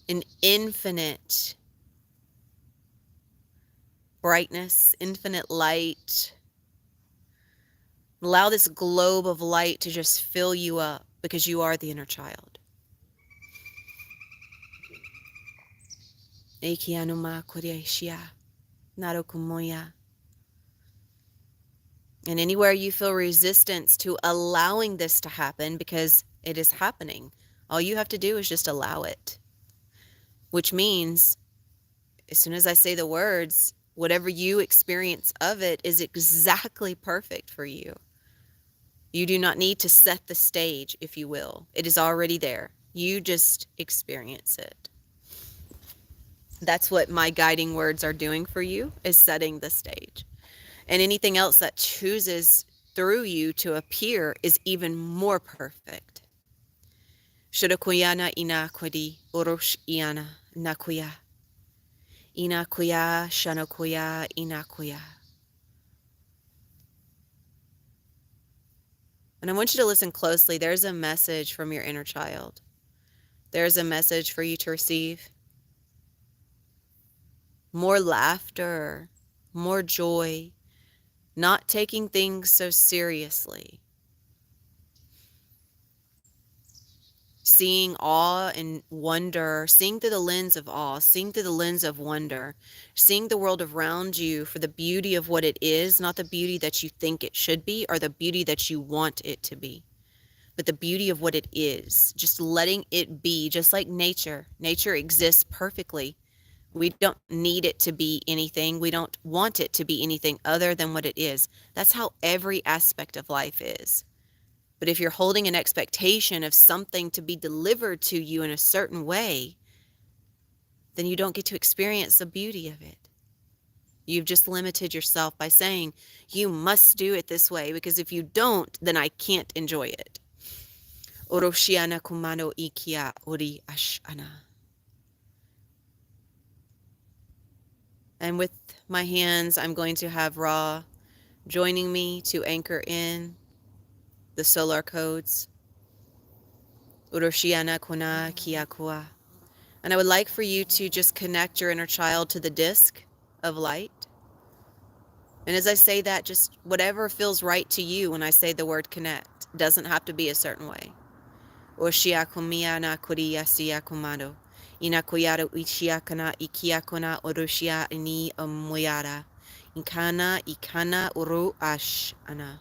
in infinite brightness, infinite light. Allow this globe of light to just fill you up, because you are the inner child. And anywhere you feel resistance to allowing this to happen, because it is happening, all you have to do is just allow it. Which means as soon as I say the words, whatever you experience of it is exactly perfect for you. You do not need to set the stage, if you will. It is already there. You just experience it. That's what my guiding words are doing for you, is setting the stage. And anything else that chooses through you to appear is even more perfect. Shudakuyana inakwadi orosh iana nakuya. Inakuya shanakuya inakuya. And I want you to listen closely. There's a message from your inner child. There's a message for you to receive. More laughter, more joy, not taking things so seriously. Seeing awe and wonder, seeing through the lens of awe, seeing through the lens of wonder, seeing the world around you for the beauty of what it is, not the beauty that you think it should be or the beauty that you want it to be, but the beauty of what it is, just letting it be, just like nature. Nature exists perfectly. We don't need it to be anything. We don't want it to be anything other than what it is. That's how every aspect of life is. But if you're holding an expectation of something to be delivered to you in a certain way, then you don't get to experience the beauty of it. You've just limited yourself by saying, you must do it this way, because if you don't, then I can't enjoy it. Oroshiana kumano ikia ori ashana. And with my hands, I'm going to have Ra joining me to anchor in the solar codes. Uroshiana kuna kiakua. And I would like for you to just connect your inner child to the disc of light. And as I say that, just whatever feels right to you when I say the word connect. It doesn't have to be a certain way. Oshiakumia na kuriya siakumado. Inakuyara uchiakana ikiakona oroshia ni amuyara. Ikana uru ash ana.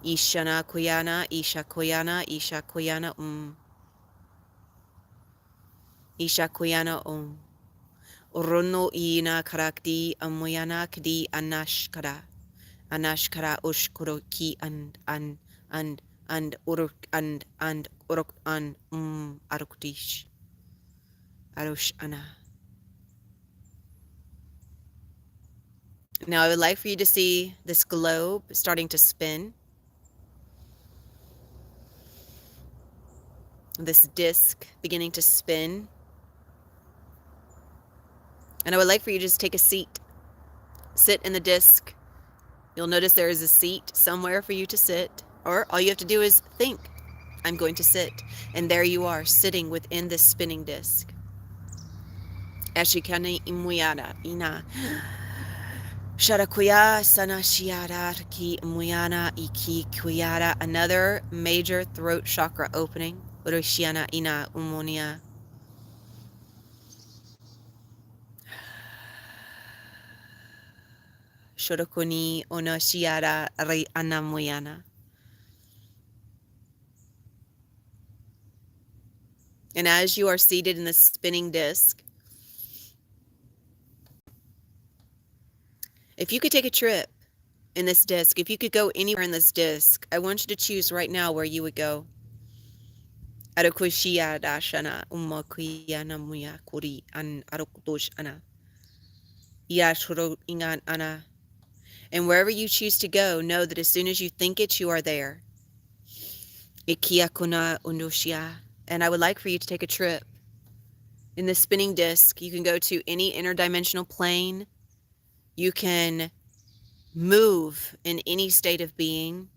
Ishana kuyana, isha kuyana, isha kuyana Isha kuyana Orono ina karakdi amuyana kdi anashkara. Anashkara ushkuro ki and uruk and uruk arukdish. Arush ana. Now I would like for you to see this globe starting to spin. This disc beginning to spin. And I would like for you to just take a seat. Sit in the disc. You'll notice there is a seat somewhere for you to sit. Or all you have to do is think, I'm going to sit. And there you are, sitting within this spinning disc. Ashikani imuyada ina. Sharakuya sana shiara ki imuyana iki kuyara. Another major throat chakra opening. Urushiana ina umonia. Shorokuni onoshiara re anamuyana. And as you are seated in the spinning disc, if you could take a trip in this disc, if you could go anywhere in this disc, I want you to choose right now where you would go. Arokushia dashana umakuya namuya kuri an arokudosh ana. Yashuro ingan ana. And wherever you choose to go, know that as soon as you think it, you are there. Ikiakuna undoshia. And I would like for you to take a trip in the spinning disc. You can go to any interdimensional plane. You can move in any state of being.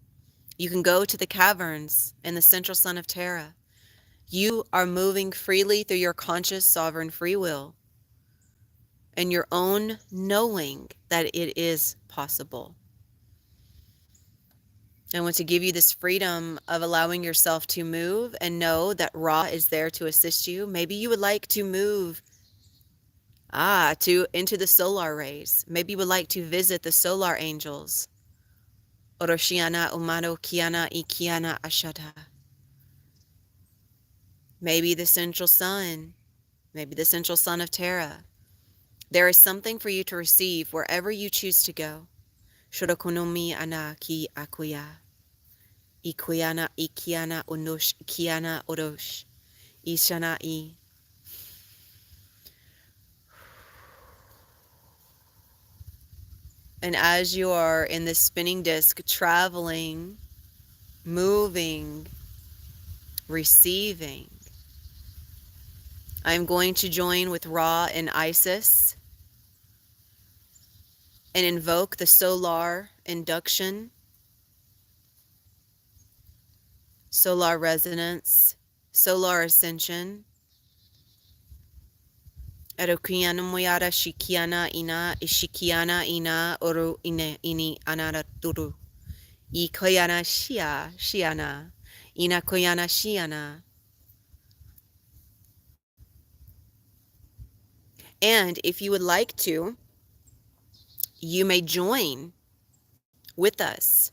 You can go to the caverns in the central sun of Terra. You are moving freely through your conscious sovereign free will and your own knowing that it is possible. I want to give you this freedom of allowing yourself to move and know that Ra is there to assist you. Maybe you would like to move into the solar rays. Maybe you would like to visit the solar angels. Oroshiana umano kiana ikiana ashata. Maybe the central sun. Maybe the central sun of Terra. There is something for you to receive wherever you choose to go. Shorokonomi ana ki akuya. Ikuyana ikiana unosh kiana orosh. Ishana I. And as you are in this spinning disc, traveling, moving, receiving, I'm going to join with Ra and Isis and invoke the solar induction, solar resonance, solar ascension. Erokiana moyara shikiana ina ishikiana ina oru ine ini anaraturu. Ikoyana shia shiana. Ina koyana shiana. And if you would like to, you may join with us.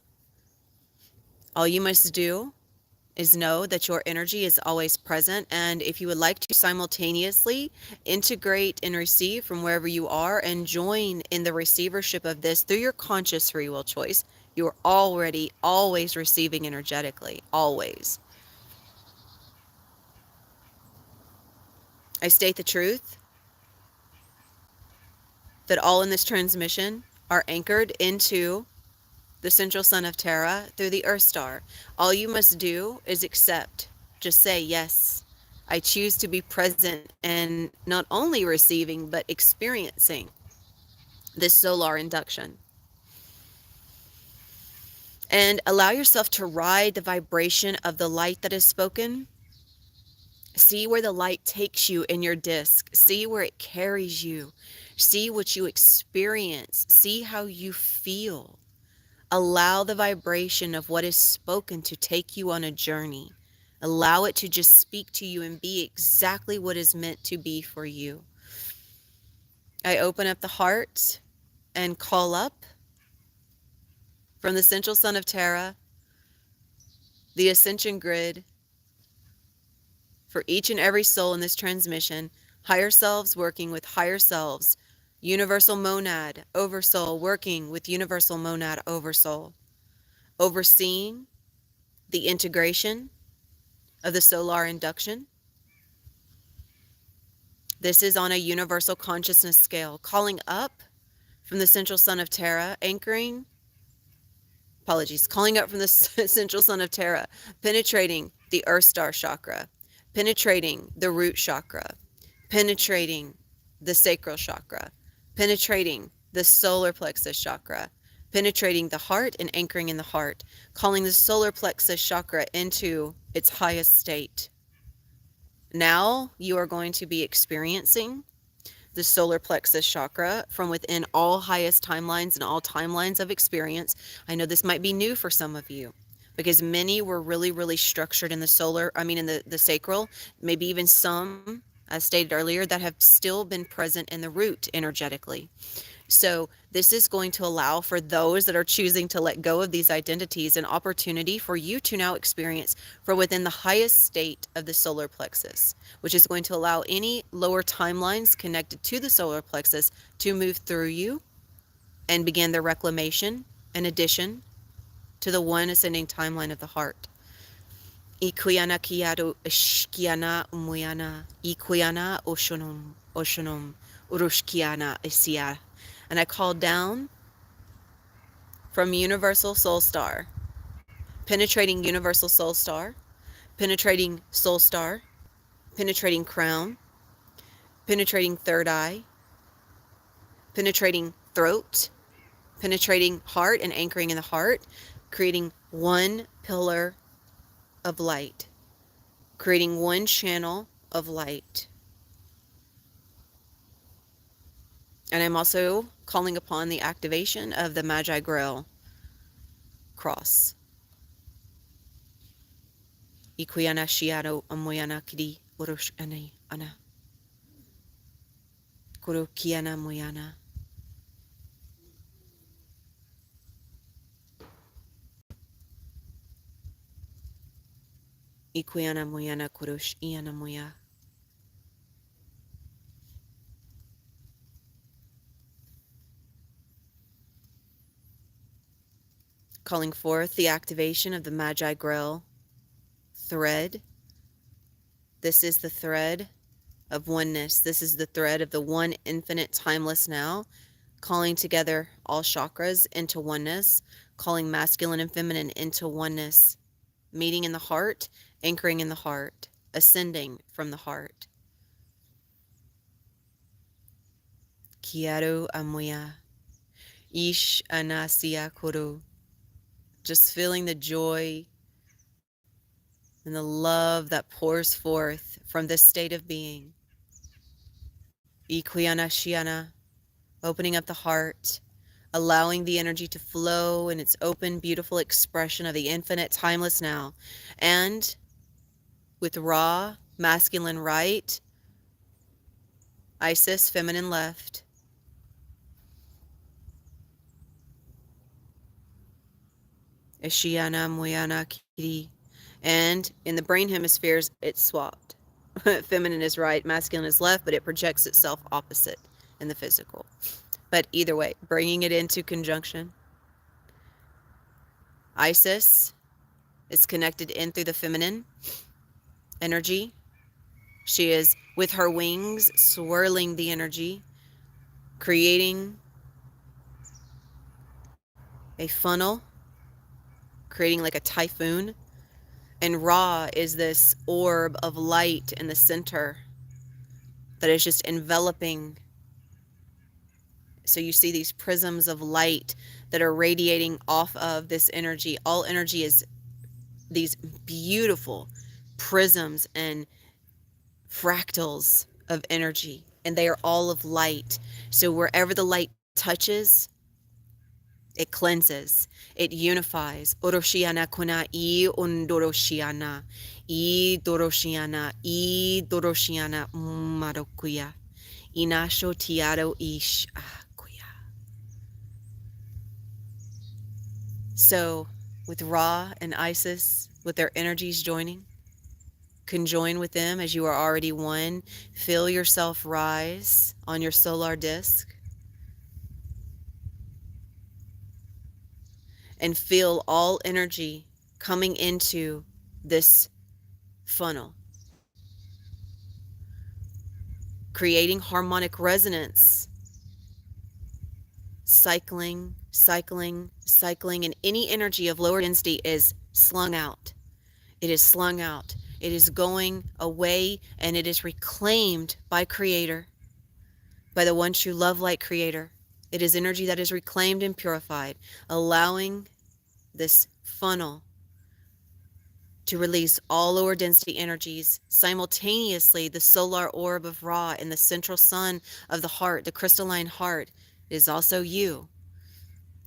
All you must do is know that your energy is always present. And if you would like to simultaneously integrate and receive from wherever you are and join in the receivership of this through your conscious free will choice, you are already always receiving energetically, always. I state the truth that all in this transmission are anchored into the central sun of Terra through the Earth star. All you must do is accept. Just say, yes, I choose to be present and not only receiving, but experiencing this solar induction. And allow yourself to ride the vibration of the light that is spoken. See where the light takes you in your disc. See where it carries you. See what you experience. See how you feel. Allow the vibration of what is spoken to take you on a journey. Allow it to just speak to you and be exactly what is meant to be for you. I open up the heart and call up from the central sun of Terra, the ascension grid, for each and every soul in this transmission, higher selves working with higher selves, universal monad, oversoul working with universal monad, oversoul, overseeing the integration of the solar induction. This is on a universal consciousness scale, calling up from the central sun of Terra, calling up from the central sun of Terra, penetrating the earth star chakra, penetrating the root chakra, penetrating the sacral chakra, penetrating the solar plexus chakra, penetrating the heart and anchoring in the heart, calling the solar plexus chakra into its highest state. Now you are going to be experiencing the solar plexus chakra from within all highest timelines and all timelines of experience. I know this might be new for some of you because many were really, really structured in the sacral, maybe even some, as stated earlier, that have still been present in the root energetically. So this is going to allow for those that are choosing to let go of these identities an opportunity for you to now experience from within the highest state of the solar plexus, which is going to allow any lower timelines connected to the solar plexus to move through you and begin their reclamation in addition to the one ascending timeline of the heart. Ikuyana kiyado ishkiana umuyana, ikuyana oshonom, urushkiana isya. And I call down from Universal Soul Star, penetrating Universal Soul Star, penetrating Soul Star, penetrating Crown, penetrating Third Eye, penetrating Throat, penetrating Heart and anchoring in the heart, creating one pillar of light, creating one channel of light. And I'm also calling upon the activation of the Magi Grail cross. Ikuyana shiado amoyana kidi urush ane ana. Kurukiana moyana. Ikuyana moyana kurush iana moya. calling forth the activation of the Magi Grail thread. This is the thread of oneness. This is the thread of the one infinite timeless now, calling together all chakras into oneness, calling masculine and feminine into oneness, meeting in the heart, anchoring in the heart, ascending from the heart. Kiaru amuya, ish anasia kuru. Just feeling the joy and the love that pours forth from this state of being. Ikuyana shiana, opening up the heart, allowing the energy to flow in its open, beautiful expression of the infinite, timeless now. And with Ra, masculine right, Isis, feminine left. Ishiana, Muyana, Kiri. And in the brain hemispheres, it's swapped. Feminine is right, masculine is left, but it projects itself opposite in the physical. But either way, bringing it into conjunction. Isis is connected in through the feminine energy. She is with her wings swirling the energy, creating a funnel, creating like a typhoon. And Ra is this orb of light in the center that is just enveloping. So you see these prisms of light that are radiating off of this energy. All energy is these beautiful prisms and fractals of energy, and they are all of light. So wherever the light touches, it cleanses, it unifies. Oroshiana kuna I undoroshiana, I doroshiana, I doroshiana marokuya, inasho tiaro ish akuya. So with Ra and Isis, with their energies joining, conjoin with them as you are already one. Feel yourself rise on your solar disk and feel all energy coming into this funnel, creating harmonic resonance, cycling, cycling, cycling, and any energy of lower density is slung out. It is slung out. It is going away, and it is reclaimed by Creator, by the one true love light Creator. It is energy that is reclaimed and purified, allowing this funnel to release all lower density energies. Simultaneously, the solar orb of Ra in the central sun of the heart, the crystalline heart, is also you.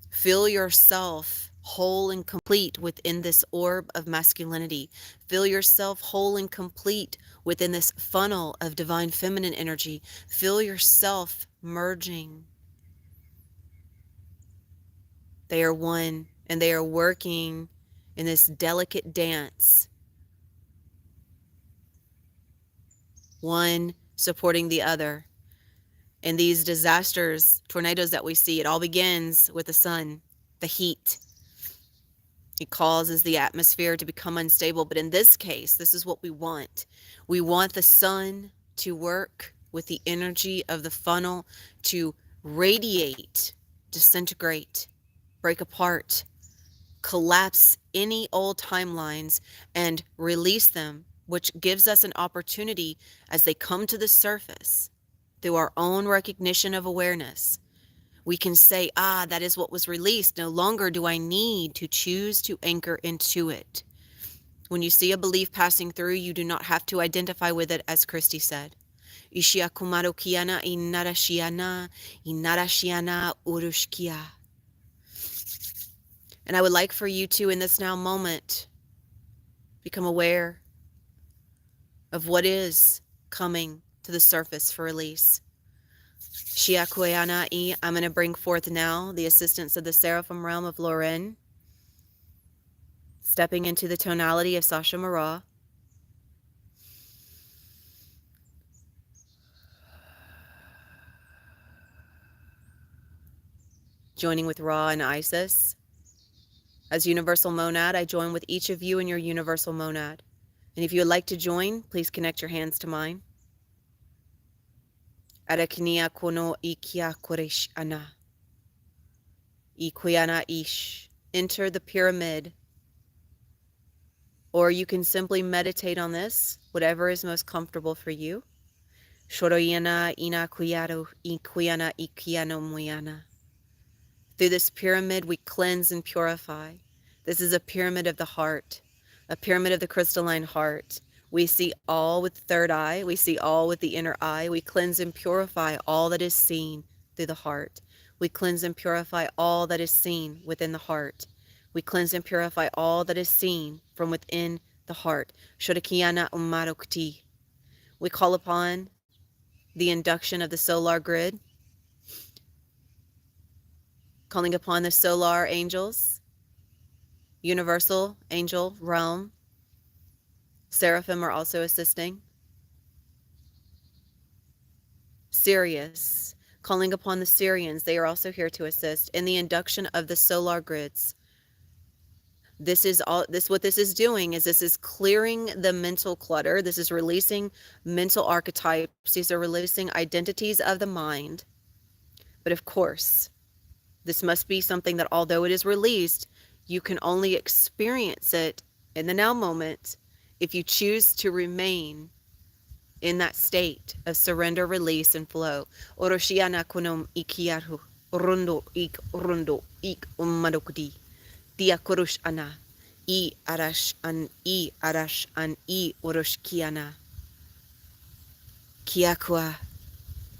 Feel yourself whole and complete within this orb of masculinity. Feel yourself whole and complete within this funnel of divine feminine energy. Feel yourself merging. They are one, and they are working in this delicate dance, one supporting the other. In these disasters, tornadoes that we see, it all begins with the sun, the heat. It causes the atmosphere to become unstable. But in this case, this is what we want. We want the sun to work with the energy of the funnel to radiate, disintegrate, break apart, collapse any old timelines and release them, which gives us an opportunity as they come to the surface through our own recognition of awareness. We can say, that is what was released. No longer do I need to choose to anchor into it. When you see a belief passing through, you do not have to identify with it, as Christy said. Ishiakumaro kiana inarashiana, inarashiana urushkia. And I would like for you to, in this now moment, become aware of what is coming to the surface for release. Shiakueana, I'm going to bring forth now the assistance of the Seraphim realm of Loren, stepping into the tonality of Sasha Mara. Joining with Ra and Isis. As universal monad, I join with each of you in your universal monad. And if you would like to join, please connect your hands to mine. Arakinia kono ikia koresh ana. Ikuyana ish. Enter the pyramid. Or you can simply meditate on this, whatever is most comfortable for you. Shoroyana ina kuyaro ikuyana ikiano muyana. Through this pyramid, we cleanse and purify. This is a pyramid of the heart, a pyramid of the crystalline heart. We see all with the third eye. We see all with the inner eye. We cleanse and purify all that is seen through the heart. We cleanse and purify all that is seen within the heart. We cleanse and purify all that is seen from within the heart. Shodakiana umarokti. We call upon the induction of the solar grid, calling upon the solar angels, universal angel realm. Seraphim are also assisting. Sirius, calling upon the Syrians, they are also here to assist in the induction of the solar grids. This is all this what this is doing is this is clearing the mental clutter. This is releasing mental archetypes. These are releasing identities of the mind. But of course, this must be something that although it is released, you can only experience it in the now moment if you choose to remain in that state of surrender, release, and flow. Oroshiana kunom ikiaru, rundo ik umadokudi, dia kurush ana, I arash an I oroshkiana, kiakua.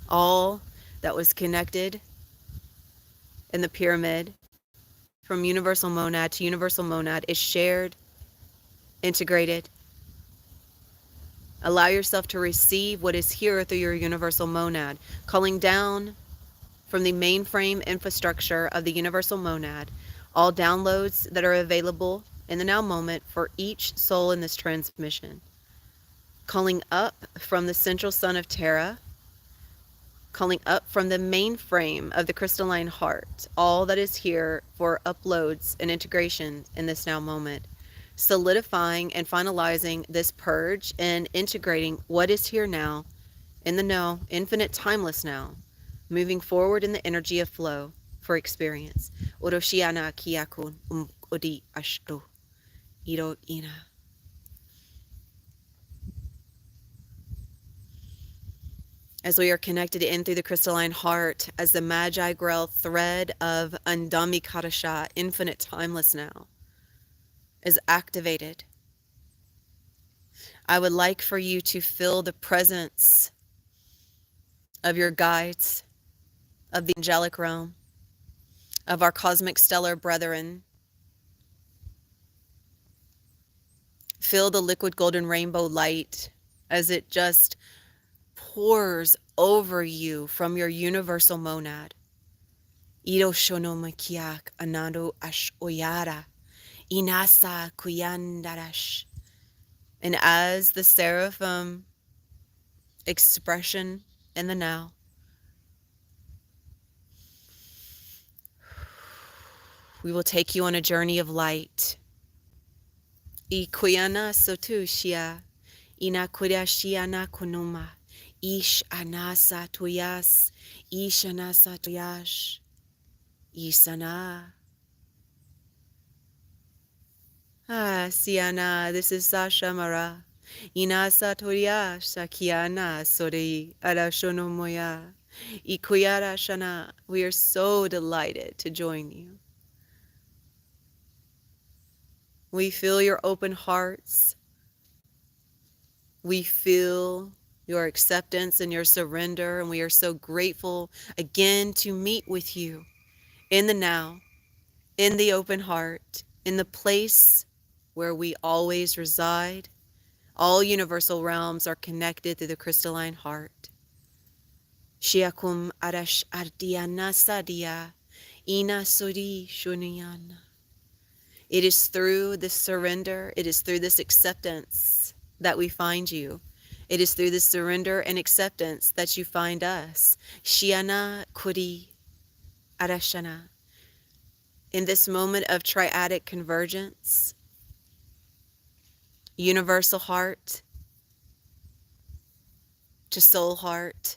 All that was connected in the pyramid from universal monad to universal monad is shared, integrated. Allow yourself to receive what is here through your universal monad, calling down from the mainframe infrastructure of the universal monad all downloads that are available in the now moment for each soul in this transmission. Calling up from the central sun of Terra, calling up from the mainframe of the crystalline heart, all that is here for uploads and integration in this now moment, solidifying and finalizing this purge and integrating what is here now, in the now, infinite timeless now, moving forward in the energy of flow for experience. Oroshiana kiyakun odi ashto iro ina. As we are connected in through the crystalline heart, as the Magi Grail thread of Andami Kadasha, infinite timeless now, is activated, I would like for you to feel the presence of your guides, of the angelic realm, of our cosmic stellar brethren. Feel the liquid golden rainbow light as it just pours over you from your universal monad. Iro shono makiak anado ash oyara, inasa kuyandarash. And as the seraphim expression in the now, we will take you on a journey of light. Ikuyana sotushia, inakudashiana kunuma, ish anasa tuyas, ish anasa tuyash, isana. Siana, this is Sasha Mara. Inasa tuyash, sakiana sori, arashono moya. Ikuyara shana, we are so delighted to join you. We feel your open hearts. We feel your acceptance and your surrender, and we are so grateful again to meet with you in the now, in the open heart, in the place where we always reside. All universal realms are connected through the crystalline heart. Shiakum arash ardiana sadia, ina suri shuniyana. It is through this surrender, it is through this acceptance that we find you. It is through this surrender and acceptance that you find us. Shiana kuri arashana. In this moment of triadic convergence, universal heart to soul heart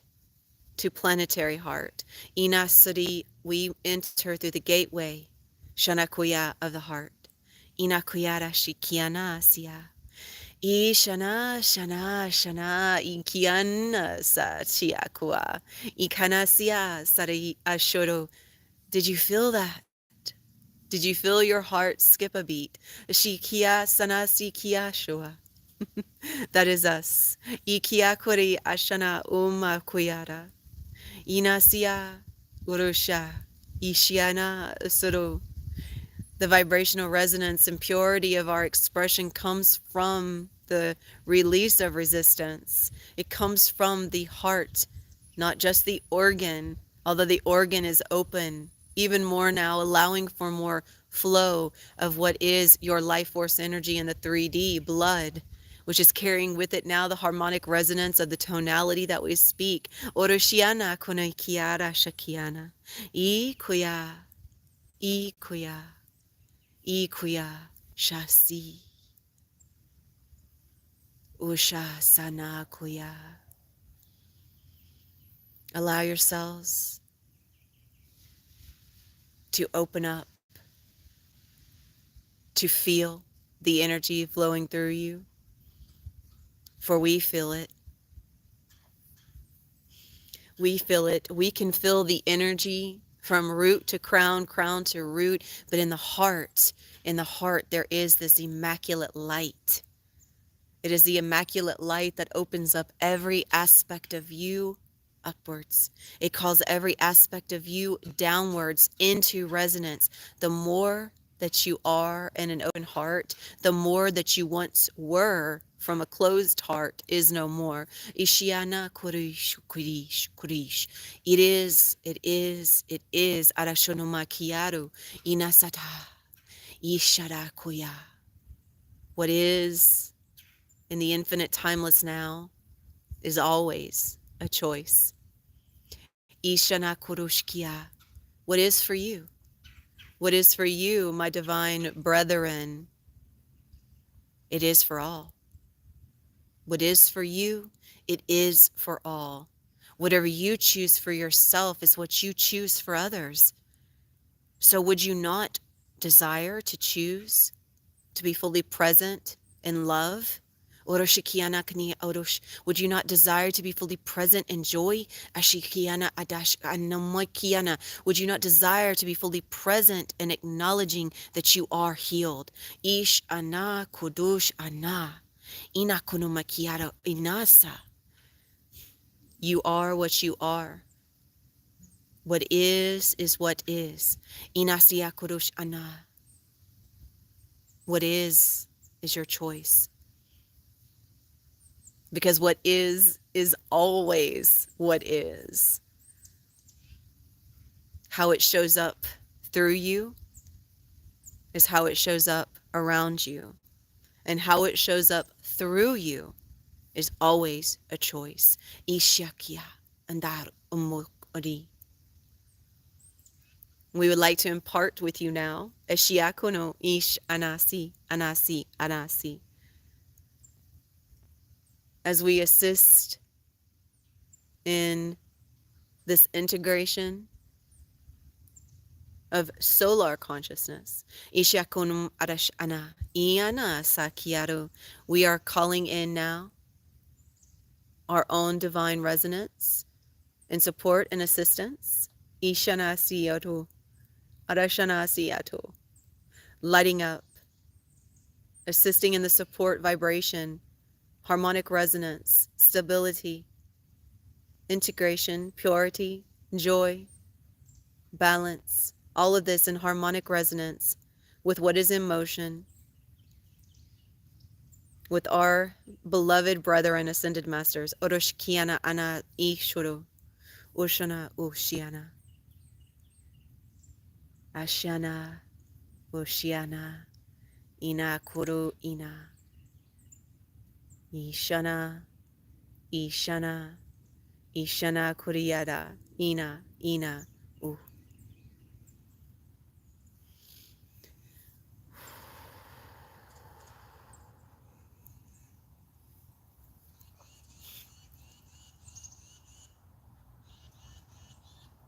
to planetary heart, Inasari, we enter through the gateway, Shanakuya of the heart. Inakuyara shikiana sia. Ishana shana shana ikiana sa chiakua. Ikanasia sari ashoro. Did you feel that? Did you feel your heart skip a beat? Shikia sanasi kiashua. That is us. Ikiakuri ashana kuyara. Inasia urusha. Ishiana suru. The vibrational resonance and purity of our expression comes from the release of resistance. It comes from the heart, not just the organ, although the organ is open, even more now, allowing for more flow of what is your life force energy in the 3D blood, which is carrying with it now the harmonic resonance of the tonality that we speak. Oroshiana konoikiara shakiana. Ikuya, ikuya. Ikuya shasi usha sana kuya. Allow yourselves to open up, to feel the energy flowing through you, for we feel it. We feel it. We can feel the energy from root to crown, crown to root, but in the heart, there is this immaculate light. It is the immaculate light that opens up every aspect of you upwards. It calls every aspect of you downwards into resonance. The more that you are in an open heart, the more that you once were from a closed heart is no more. Ishiana kurish, kurish, kurish. It is. Arashonoma kiaru, inasata, ishara kuya. What is in the infinite timeless now is always a choice. Ishana kurushkia. What is for you? What is for you, my divine brethren? It is for all. What is for you, it is for all. Whatever you choose for yourself is what you choose for others. So would you not desire to choose to be fully present in love? Would you not desire to be fully present in joy? Would you not desire to be fully present in acknowledging that you are healed? Ish ana kudush ana. Inasa. You are what you are. What is what is. Inasia kudush ana. What is your choice. Because what is always what is. How it shows up through you is how it shows up around you. And how it shows up through you is always a choice. Ishakia andar umokori. We would like to impart with you now, Eshiakono ish anasi, anasi, anasi. As we assist in this integration of solar consciousness. Ishakunum arash ana, iana sakiaru. We are calling in now our own divine resonance in support and assistance. Ishana siyato, arashana siyato. Lighting up, assisting in the support vibration, harmonic resonance, stability, integration, purity, joy, balance, all of this in harmonic resonance with what is in motion, with our beloved brother and ascended masters. Oroshkiana ana ishuru, ushana ushiana, ashana ushiana, ina kuru ina, ishana, ishana, ishana kuriyada, ina, u.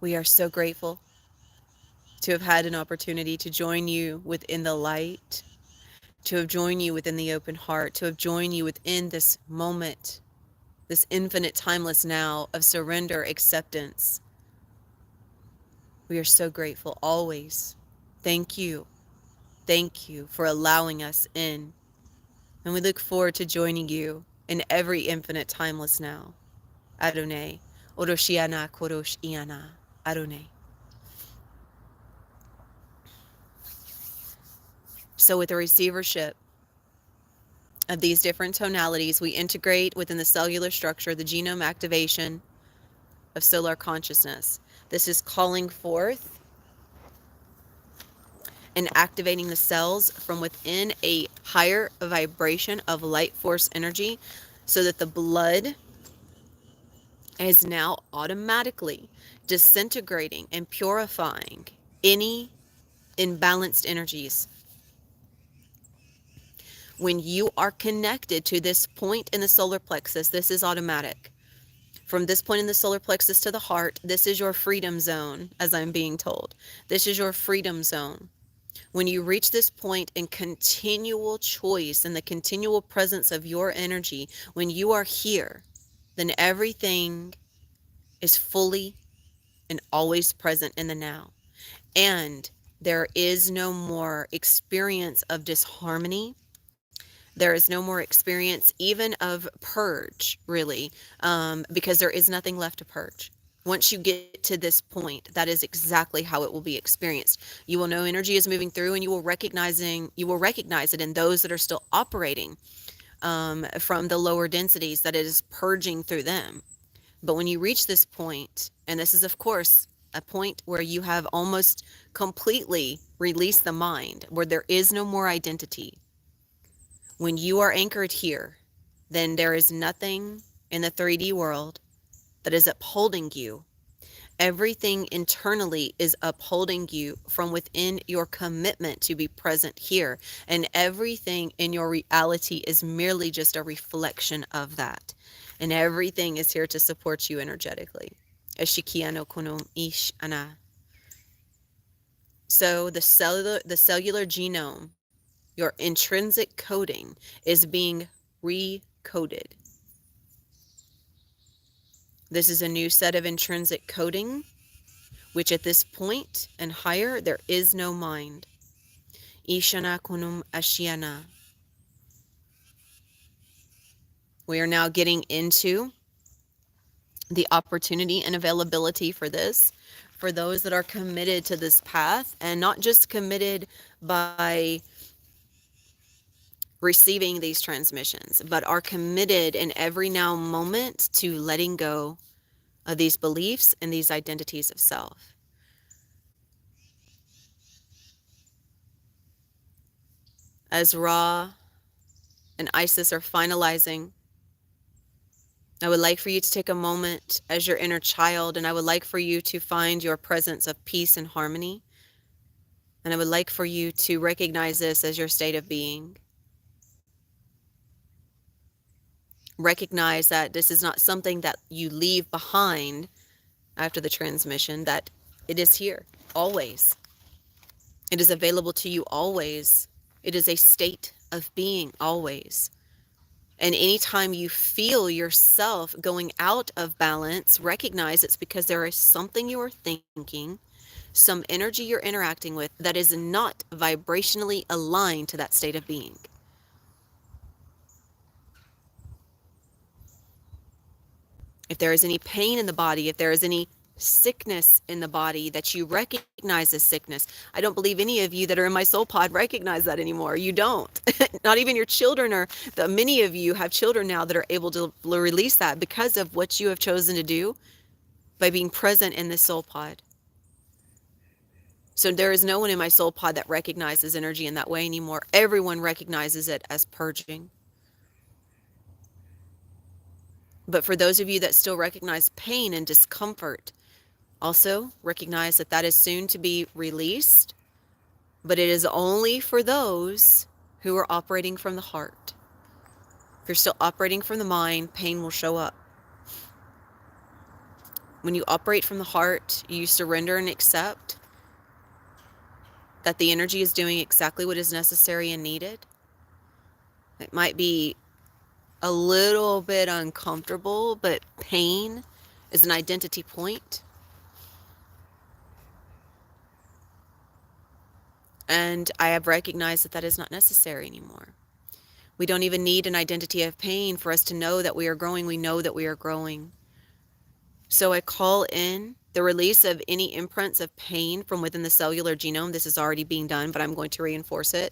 We are so grateful to have had an opportunity to join you within the light, to have joined you within the open heart, to have joined you within this moment, this infinite timeless now of surrender, acceptance. We are so grateful always. Thank you. Thank you for allowing us in. And we look forward to joining you in every infinite timeless now. Adonai. Oroshiana Korosh Iana. Adonai. So with the receivership of these different tonalities, we integrate within the cellular structure the genome activation of solar consciousness. This is calling forth and activating the cells from within a higher vibration of light force energy so that the blood is now automatically disintegrating and purifying any imbalanced energies. When you are connected to this point in the solar plexus, this is automatic. From this point in the solar plexus to the heart, this is your freedom zone, as I'm being told. This is your freedom zone. When you reach this point in continual choice and the continual presence of your energy, when you are here, then everything is fully and always present in the now. And there is no more experience of disharmony. There is no more experience even of purge, really, because there is nothing left to purge. Once you get to this point, that is exactly how it will be experienced. You will know energy is moving through, and you will recognize it in those that are still operating from the lower densities, that it is purging through them. But when you reach this point, and this is, of course, a point where you have almost completely released the mind, where there is no more identity. When you are anchored here, then there is nothing in the 3D world that is upholding you. Everything internally is upholding you from within your commitment to be present here. And everything in your reality is merely just a reflection of that. And everything is here to support you energetically. Eshikiano kunum ish ana. So the cellular genome, your intrinsic coding, is being recoded. This is a new set of intrinsic coding, which at this point and higher, there is no mind. Ishana kunum ashiana. We are now getting into the opportunity and availability for this, for those that are committed to this path, and not just committed by receiving these transmissions, but are committed in every now moment to letting go of these beliefs and these identities of self. As Ra and Isis are finalizing, I would like for you to take a moment as your inner child, and I would like for you to find your presence of peace and harmony. And I would like for you to recognize this as your state of being. Recognize that this is not something that you leave behind after the transmission, that it is here always. It is available to you always. It is a state of being always. And anytime you feel yourself going out of balance, recognize it's because there is something you are thinking, some energy you're interacting with that is not vibrationally aligned to that state of being. If there is any pain in the body, if there is any sickness in the body that you recognize as sickness, I don't believe any of you that are in my soul pod recognize that anymore. You don't. Not even your children, or many of you have children now that are able to release that because of what you have chosen to do by being present in this soul pod. So there is no one in my soul pod that recognizes energy in that way anymore. Everyone recognizes it as purging. But for those of you that still recognize pain and discomfort, also recognize that that is soon to be released, but it is only for those who are operating from the heart. If you're still operating from the mind, pain will show up. When you operate from the heart, you surrender and accept that the energy is doing exactly what is necessary and needed. It might be a little bit uncomfortable, but pain is an identity point. And I have recognized that that is not necessary anymore. We don't even need an identity of pain for us to know that we are growing. We know that we are growing. So I call in the release of any imprints of pain from within the cellular genome. This is already being done, but I'm going to reinforce it.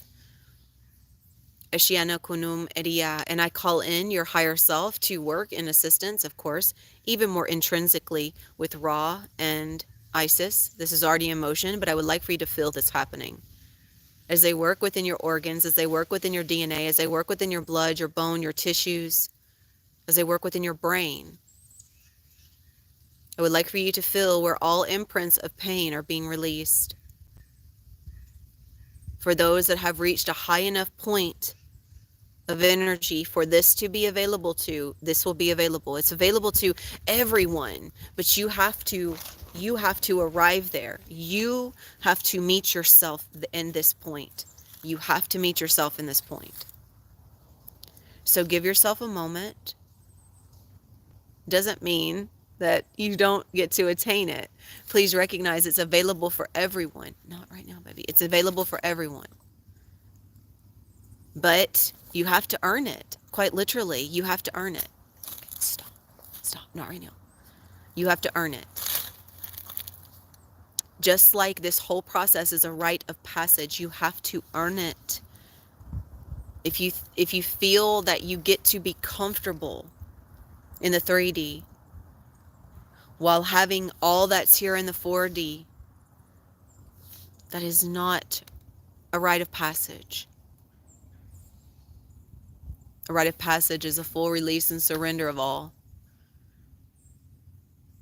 Ashiana Kunum Eria, and I call in your higher self to work in assistance, of course, even more intrinsically with Ra and Isis. This is already in motion, but I would like for you to feel this happening. As they work within your organs, as they work within your DNA, as they work within your blood, your bone, your tissues, as they work within your brain, I would like for you to feel where all imprints of pain are being released. For those that have reached a high enough point of energy for this to be available to, this will be available. It's available to everyone, but you have to arrive there. You have to meet yourself in this point. You have to meet yourself in this point. So give yourself a moment. Doesn't mean that you don't get to attain it. Please recognize it's available for everyone. Not right now, baby. It's available for everyone. But you have to earn it. Quite literally, you have to earn it. Okay, stop. Stop. Not right now. You have to earn it. Just like this whole process is a rite of passage, you have to earn it. If you feel that you get to be comfortable in the 3D while having all that's here in the 4D, that is not a rite of passage. A rite of passage is a full release and surrender of all.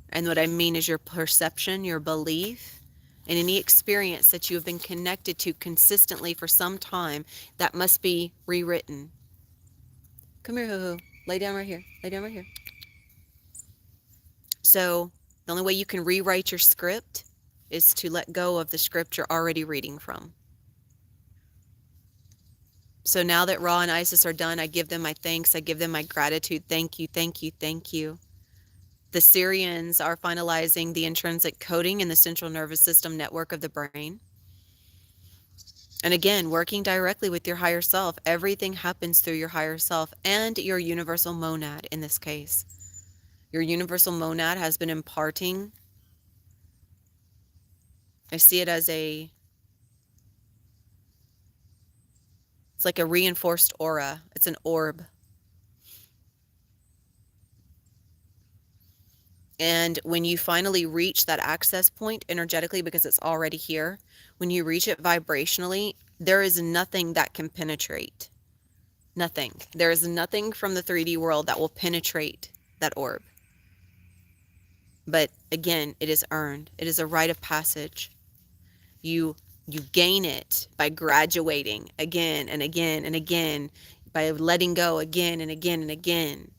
And what I mean is your perception, your belief, and any experience that you have been connected to consistently for some time, that must be rewritten. Come here, hoo-hoo. Lay down right here. Lay down right here. So the only way you can rewrite your script is to let go of the script you're already reading from. So now that Ra and Isis are done, I give them my thanks. I give them my gratitude. Thank you, thank you, thank you. The Syrians are finalizing the intrinsic coding in the central nervous system network of the brain. And again, working directly with your higher self. Everything happens through your higher self and your universal monad in this case. Your universal monad has been imparting. I see it as it's like a reinforced aura. It's an orb. And when you finally reach that access point energetically, because it's already here, when you reach it vibrationally, there is nothing that can penetrate. Nothing. There is nothing from the 3D world that will penetrate that orb. But again, it is earned. It is a rite of passage. You gain it by graduating again and again and again, by letting go again and again and again.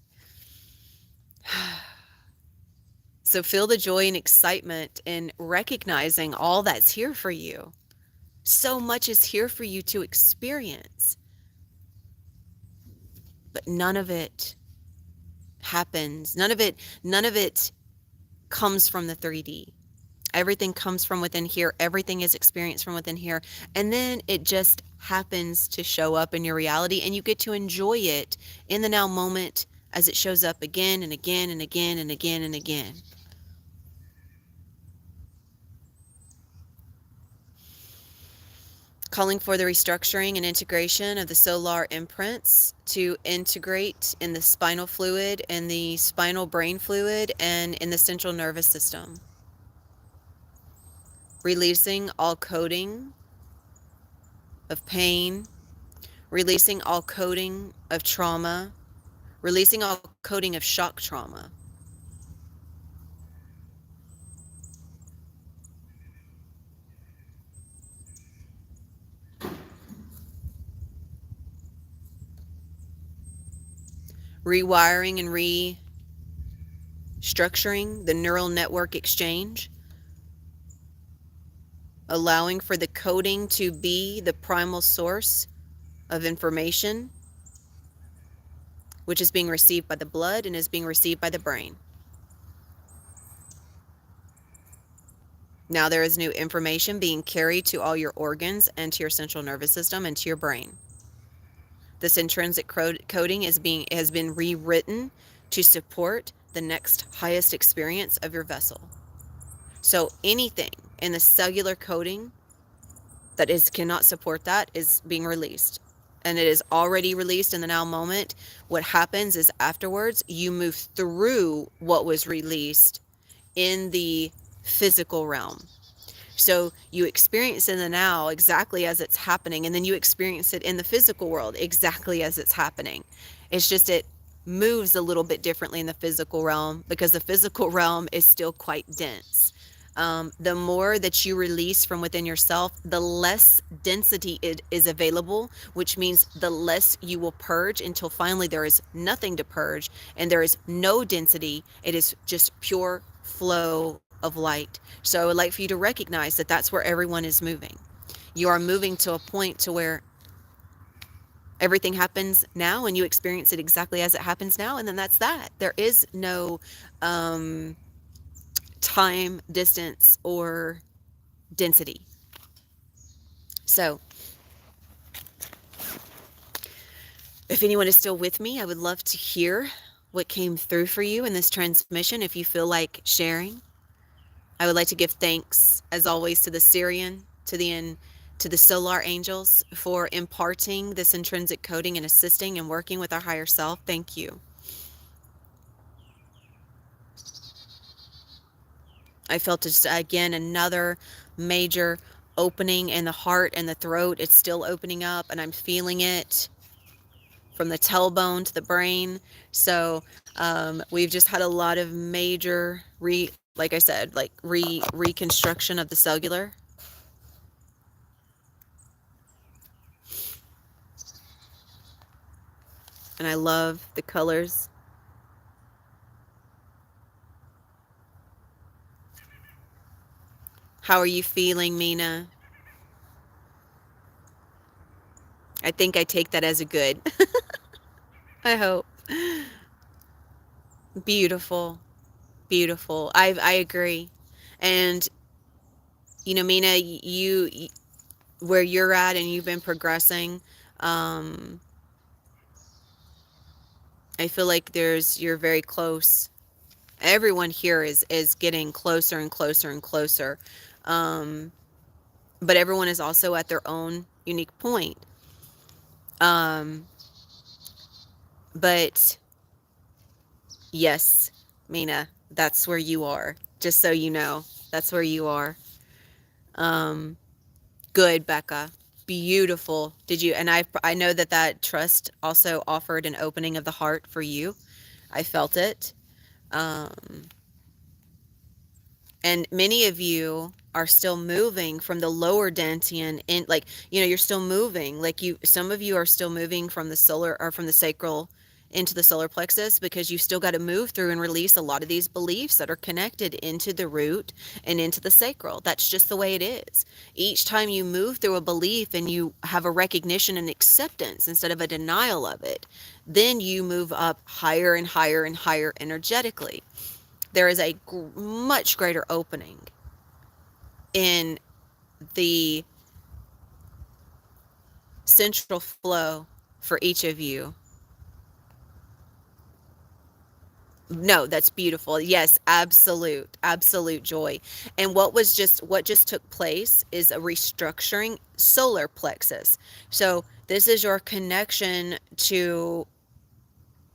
So feel the joy and excitement in recognizing all that's here for you. So much is here for you to experience. But none of it happens. None of it comes from the 3D. Everything comes from within here. Everything is experienced from within here. And then it just happens to show up in your reality, and you get to enjoy it in the now moment as it shows up again and again and again and again and again. Calling for the restructuring and integration of the solar imprints to integrate in the spinal fluid and the spinal brain fluid and in the central nervous system. Releasing all coding of pain, releasing all coding of trauma, releasing all coding of shock trauma. Rewiring and restructuring restructuring the neural network exchange, allowing for the coding to be the primal source of information, which is being received by the blood and is being received by the brain. Now there is new information being carried to all your organs and to your central nervous system and to your brain. This intrinsic coding has been rewritten to support the next highest experience of your vessel. So anything in the cellular coding that cannot support that is being released. And it is already released in the now moment. What happens is afterwards, you move through what was released in the physical realm. So you experience in the now exactly as it's happening, and then you experience it in the physical world exactly as it's happening. It's just it moves a little bit differently in the physical realm because the physical realm is still quite dense. The more that you release from within yourself, the less density it is available, which means the less you will purge until finally there is nothing to purge and there is no density. It is just pure flow of light. So I would like for you to recognize that that's where everyone is moving. You are moving to a point to where everything happens now and you experience it exactly as it happens now, and then that's that. There is no time, distance, or density. So if anyone is still with me, I would love to hear what came through for you in this transmission. If you feel like sharing, I would like to give thanks, as always, to the Syrian, to the solar angels for imparting this intrinsic coding and assisting and working with our higher self. Thank you. I felt just again another major opening in the heart and the throat. It's still opening up, and I'm feeling it from the tailbone to the brain. So we've just had a lot of major like I said, like reconstruction of the cellular. And I love the colors. How are you feeling, Mina? I think I take that as a good. I hope. Beautiful. Beautiful. I agree. And Mina, you where you're at and you've been progressing, I feel like you're very close. Everyone here is getting closer and closer and closer. But everyone is also at their own unique point. But yes, Mina, that's where you are. Just so you know, that's where you are. Good, Becca. Beautiful. Did you? And I know that trust also offered an opening of the heart for you. I felt it. Um, and many of you are still moving from the lower dantian in, like, you're still moving, like some of you are still moving from the solar or from the sacral into the solar plexus, because you've still got to move through and release a lot of these beliefs that are connected into the root and into the sacral. That's just the way it is. Each time you move through a belief and you have a recognition and acceptance instead of a denial of it, then you move up higher and higher and higher energetically. There is a much greater opening in the central flow for each of you. No, that's beautiful. Yes, absolute joy. And what just took place is a restructuring solar plexus. So this is your connection to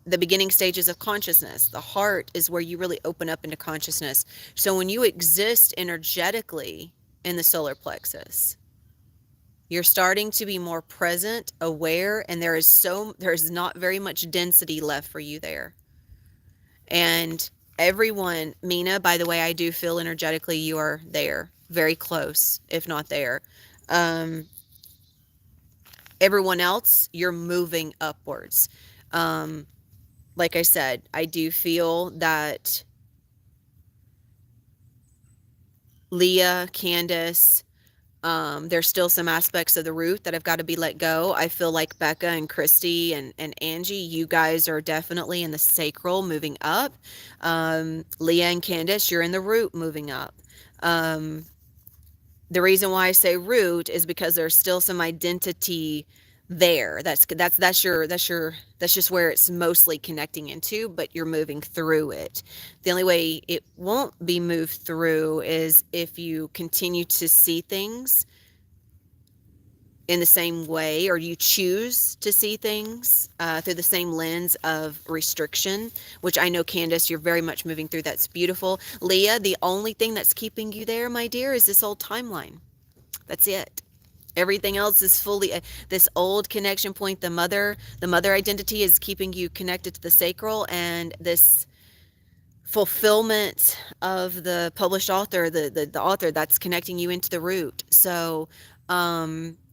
the beginning stages of consciousness. The heart is where you really open up into consciousness. So when you exist energetically in the solar plexus, you're starting to be more present, aware, and there's not very much density left for you there. And everyone, Mina, by the way, I do feel energetically you are there, very close, if not there. Everyone else, you're moving upwards. Like I said, I do feel that Leah, Candace, there's still some aspects of the root that have got to be let go. I feel like Becca and Christy and Angie, you guys are definitely in the sacral moving up. Leah and Candace, you're in the root moving up. Um, the reason why I say root is because there's still some identity there. That's just where it's mostly connecting into, but you're moving through it. The only way it won't be moved through is if you continue to see things in the same way, or you choose to see things through the same lens of restriction, which I know, Candace, you're very much moving through. That's beautiful. Leah, the only thing that's keeping you there, my dear, is this old timeline. That's it. Everything else is fully this old connection point. The mother identity is keeping you connected to the sacral, and this fulfillment of the published author, the author, that's connecting you into the root. So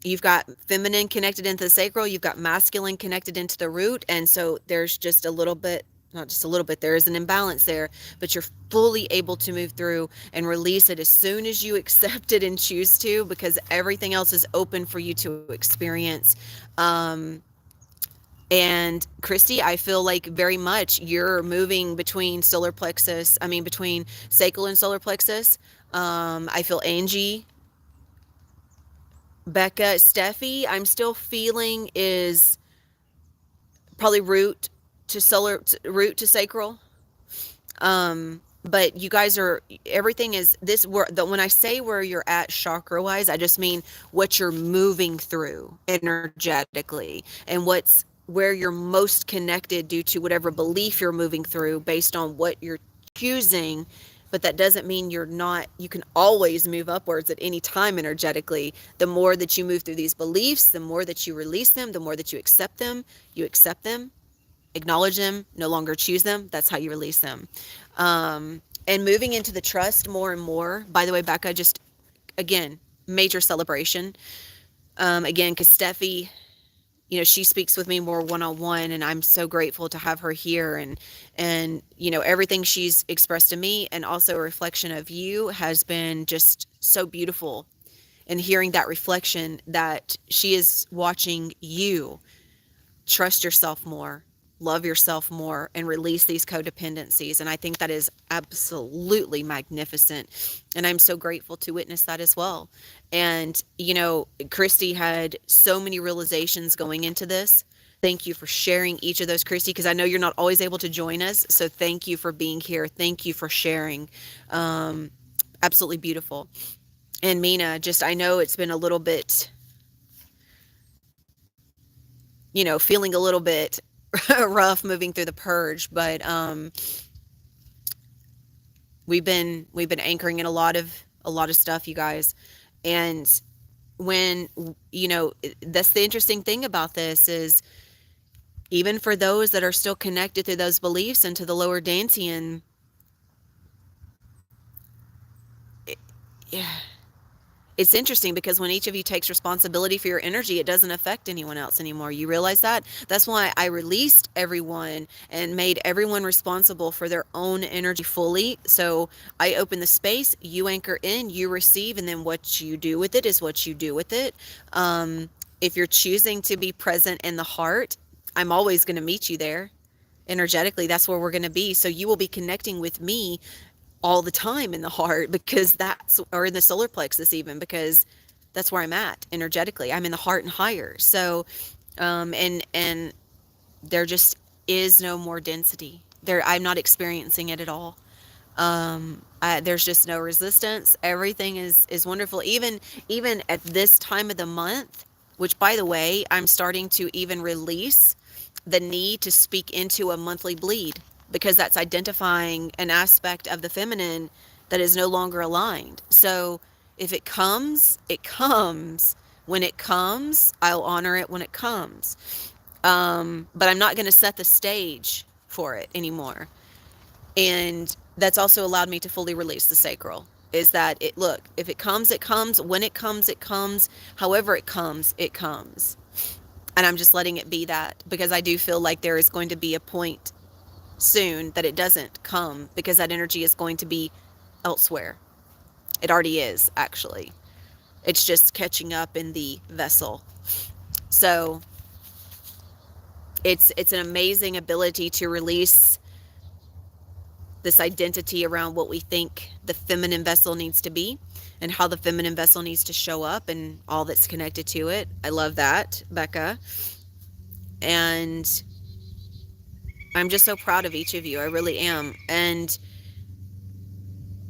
you've got feminine connected into the sacral, you've got masculine connected into the root, and so there's just a little bit, not just a little bit, there is an imbalance there, but you're fully able to move through and release it as soon as you accept it and choose to, because everything else is open for you to experience. And Christy, I feel like very much you're moving between between sacral and solar plexus. I feel Angie, Becca, Steffi, I'm still feeling is probably root to sacral. But you guys are, everything is this, when I say where you're at chakra wise, I just mean what you're moving through energetically, and where you're most connected due to whatever belief you're moving through based on what you're choosing. But that doesn't mean you can always move upwards at any time energetically. The more that you move through these beliefs, the more that you release them, the more that you accept them, acknowledge them, no longer choose them. That's how you release them. And moving into the trust more and more. By the way, Becca, just again, major celebration. Again, because Steffi, she speaks with me more one-on-one, and I'm so grateful to have her here. And everything she's expressed to me, and also a reflection of you, has been just so beautiful. And hearing that reflection, that she is watching you trust yourself more, love yourself more, and release these codependencies. And I think that is absolutely magnificent. And I'm so grateful to witness that as well. And, Christy had so many realizations going into this. Thank you for sharing each of those, Christy, because I know you're not always able to join us. So thank you for being here. Thank you for sharing. Absolutely beautiful. And Mina, I know it's been a little bit, feeling a little bit rough moving through the purge, but we've been anchoring in a lot of stuff, you guys. And when that's the interesting thing about this, is even for those that are still connected to those beliefs and to the lower Dantian, yeah, it's interesting, because when each of you takes responsibility for your energy, it doesn't affect anyone else anymore. You realize that? That's why I released everyone and made everyone responsible for their own energy fully. So I open the space, you anchor in, you receive, and then what you do with it is what you do with it. If you're choosing to be present in the heart, I'm always going to meet you there. Energetically, that's where we're going to be. So you will be connecting with me all the time in the heart, because or in the solar plexus even, because that's where I'm at energetically. I'm in the heart and higher. So, and there just is no more density there. I'm not experiencing it at all. There's just no resistance. Everything is wonderful. Even at this time of the month, which, by the way, I'm starting to even release the need to speak into a monthly bleed, because that's identifying an aspect of the feminine that is no longer aligned. So if it comes, it comes. When it comes, I'll honor it when it comes. But I'm not going to set the stage for it anymore. And that's also allowed me to fully release the sacral, is that look, if it comes, it comes. When it comes, it comes. However it comes, it comes. And I'm just letting it be that, because I do feel like there is going to be a point soon that it doesn't come, because that energy is going to be elsewhere. It already is, actually. It's just catching up in the vessel. So it's an amazing ability to release this identity around what we think the feminine vessel needs to be and how the feminine vessel needs to show up and all that's connected to it. I love that, Becca. And I'm just so proud of each of you. I really am. And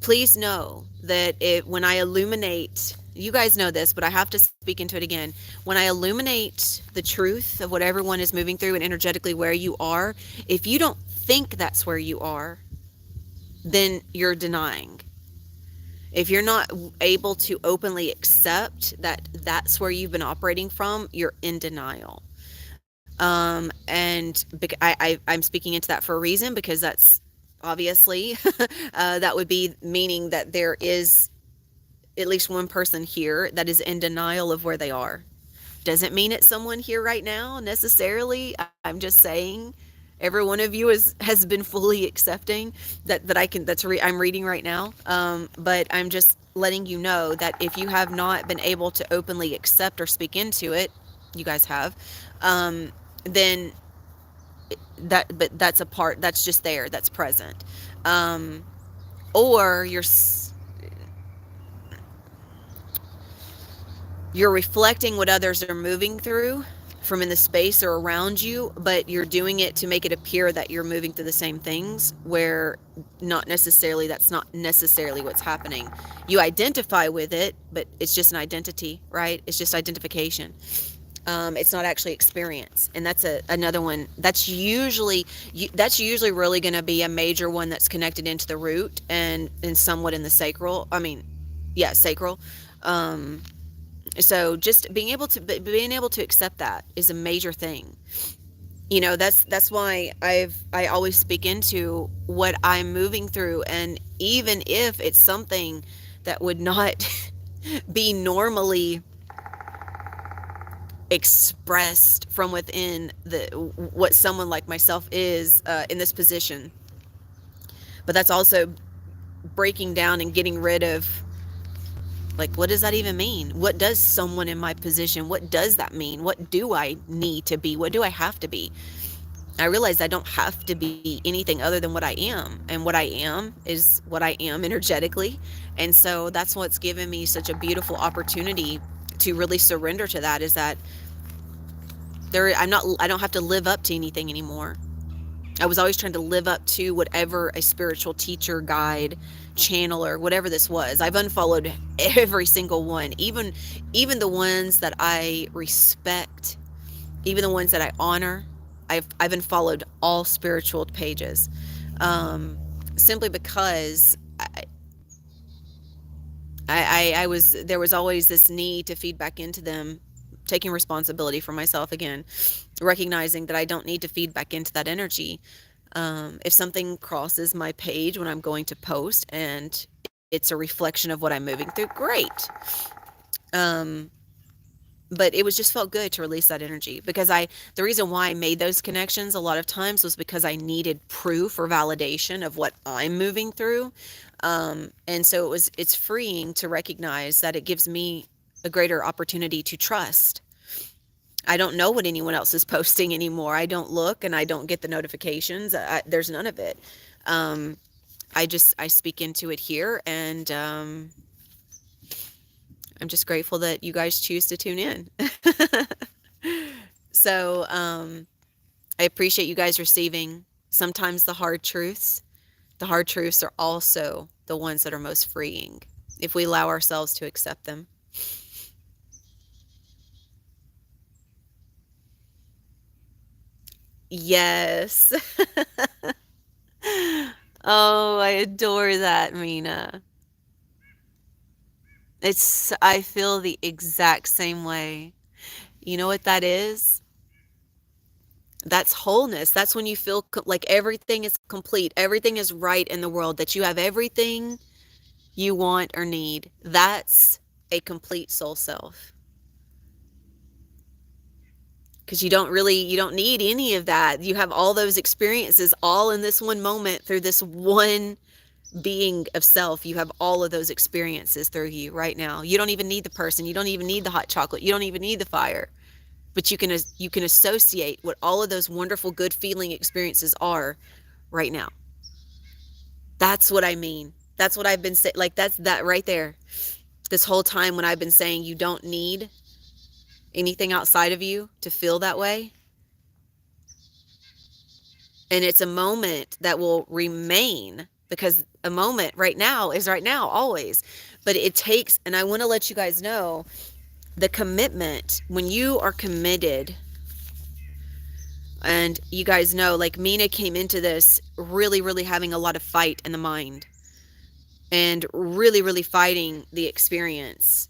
please know that when I illuminate, you guys know this, but I have to speak into it again. When I illuminate the truth of what everyone is moving through and energetically where you are, if you don't think that's where you are, then you're denying. If you're not able to openly accept that that's where you've been operating from, you're in denial. And I'm speaking into that for a reason, because that's obviously that would be meaning that there is at least one person here that is in denial of where they are. Doesn't mean it's someone here right now necessarily. I'm just saying every one of you has been fully accepting that I can I'm reading right now. But I'm just letting you know that if you have not been able to openly accept or speak into it, you guys have, then but that's a part that's just there, that's present. um or you're reflecting what others are moving through from in the space or around you, but you're doing it to make it appear that you're moving through the same things, where not necessarily, that's not necessarily what's happening. You identify with it, but it's just an identity, right? It's just identification. It's not actually experience. And that's another one that's usually really going to be a major one that's connected into the root and somewhat in the sacral. I mean, yeah, sacral. um so just being able to accept that is a major thing. That's why I always speak into what I'm moving through, and even if it's something that would not be normally expressed from within the what someone like myself is in this position. But that's also breaking down and getting rid of, like, what does that even mean? What does someone in my position, what does that mean? What do I need to be? What do I have to be? I realize I don't have to be anything other than what I am, and what I am is what I am energetically. And so that's what's given me such a beautiful opportunity to really surrender to that, is that I don't have to live up to anything anymore. I was always trying to live up to whatever a spiritual teacher, guide, channeler, whatever this was. I've unfollowed every single one, even the ones that I respect, even the ones that I honor. I've unfollowed all spiritual pages, simply because I was there was always this need to feed back into them, taking responsibility for myself again, recognizing that I don't need to feed back into that energy. If something crosses my page when I'm going to post and it's a reflection of what I'm moving through, great. Um, but it was just felt good to release that energy, because the reason why I made those connections a lot of times was because I needed proof or validation of what I'm moving through. And so it's freeing to recognize that it gives me a greater opportunity to trust. I don't know what anyone else is posting anymore. I don't look and I don't get the notifications. There's none of it. Um, I speak into it here, and I'm just grateful that you guys choose to tune in. So I appreciate you guys receiving sometimes the hard truths. The hard truths are also the ones that are most freeing if we allow ourselves to accept them. Yes. Oh, I adore that, Mina. I feel the exact same way. You know what that is? That's wholeness. That's when you feel like everything is complete, everything is right in the world, that you have everything you want or need. That's a complete soul self. Because you don't need any of that. You have all those experiences all in this one moment through this one being of self, you have all of those experiences through you right now. You don't even need the person, you don't even need the hot chocolate, you don't even need the fire, but you can associate what all of those wonderful good feeling experiences are right now. That's what I mean. That's what I've been saying. Like, that's that right there. This whole time when I've been saying you don't need anything outside of you to feel that way. And it's a moment that will remain, because a moment right now is right now always. But it takes, and I want to let you guys know, the commitment, when you are committed. And you guys know, like, Mina came into this really, really having a lot of fight in the mind, and really, really fighting the experience,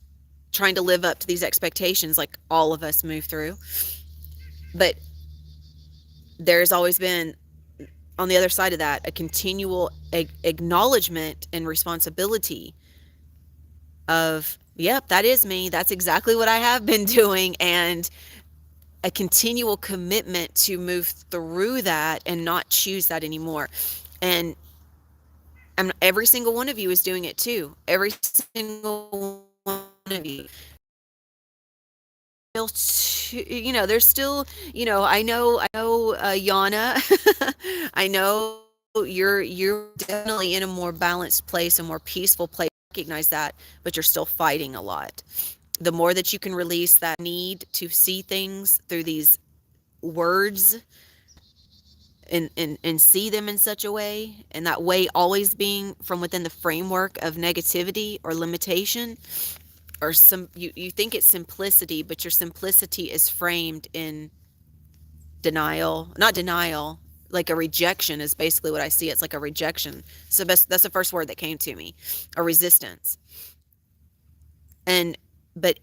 trying to live up to these expectations like all of us move through. But there's always been, on the other side of that, a continual acknowledgement and responsibility of, yep, that is me. That's exactly what I have been doing. And a continual commitment to move through that and not choose that anymore. And every single one of you is doing it too. Every single one of you. There's still, I know, Yana, I know you're definitely in a more balanced place, a more peaceful place. Recognize that, but you're still fighting a lot. The more that you can release that need to see things through these words, and see them in such a way, and that way always being from within the framework of negativity or limitation, or you think it's simplicity, but your simplicity is framed in denial, not denial, like a rejection is basically what I see. It's like a rejection. So that's the first word that came to me, a resistance. And but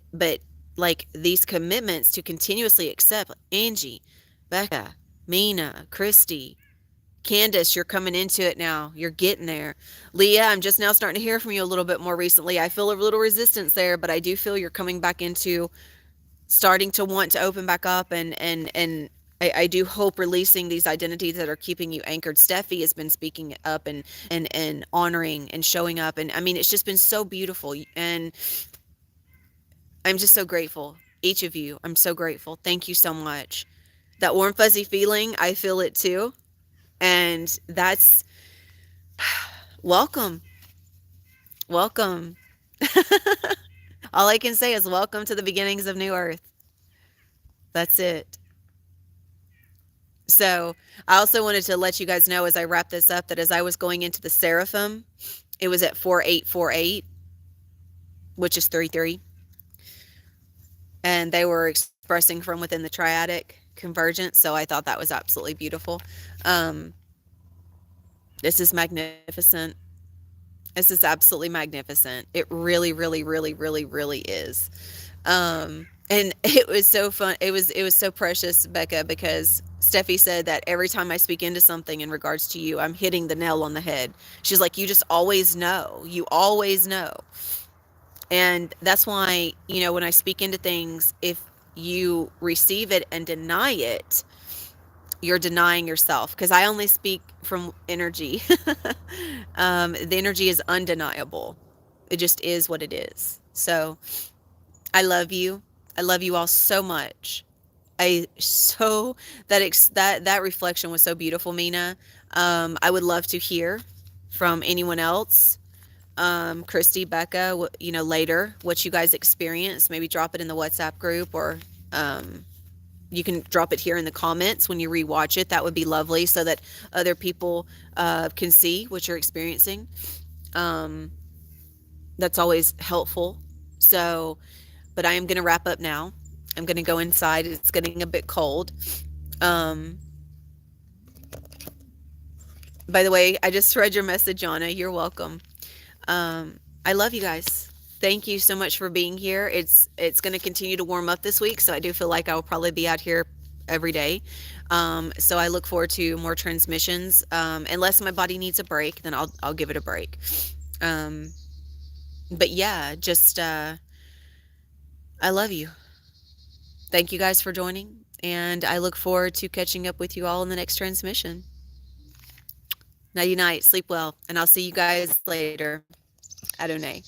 like these commitments to continuously accept, Angie, Becca, Mina, Christy, Candace, you're coming into it now. You're getting there. Leah, I'm just now starting to hear from you a little bit more recently. I feel a little resistance there, but I do feel you're coming back into starting to want to open back up, and I do hope releasing these identities that are keeping you anchored. Steffi has been speaking up and honoring and showing up. And I mean, it's just been so beautiful. And I'm just so grateful. Each of you, I'm so grateful. Thank you so much. That warm, fuzzy feeling, I feel it too. And that's welcome. Welcome. All I can say is welcome to the beginnings of New Earth. That's it. So I also wanted to let you guys know as I wrap this up that as I was going into the Seraphim, it was at 4848, which is 33. And they were expressing from within the triadic convergence. So I thought that was absolutely beautiful. This is magnificent. This is absolutely magnificent. It really, really, really, really, really is. And it was so fun. It was so precious, Becca, because Steffi said that every time I speak into something in regards to you, I'm hitting the nail on the head. She's like, you just always know. You always know. And that's why, when I speak into things, if you receive it and deny it, you're denying yourself, because I only speak from energy. The energy is undeniable. It just is what it is. So I love you. I love you all so much. That reflection was so beautiful, Mina. I would love to hear from anyone else. Christy, Becca, later, what you guys experienced. Maybe drop it in the WhatsApp group, or you can drop it here in the comments when you rewatch it. That would be lovely, so that other people can see what you're experiencing. That's always helpful. So, but I am going to wrap up now. I'm going to go inside. It's getting a bit cold. By the way, I just read your message, Anna. You're welcome. I love you guys. Thank you so much for being here. It's going to continue to warm up this week, so I do feel like I will probably be out here every day. So I look forward to more transmissions. Unless my body needs a break, then I'll give it a break. But yeah, just I love you. Thank you guys for joining, and I look forward to catching up with you all in the next transmission. Nighty night. Sleep well. And I'll see you guys later. Adonai.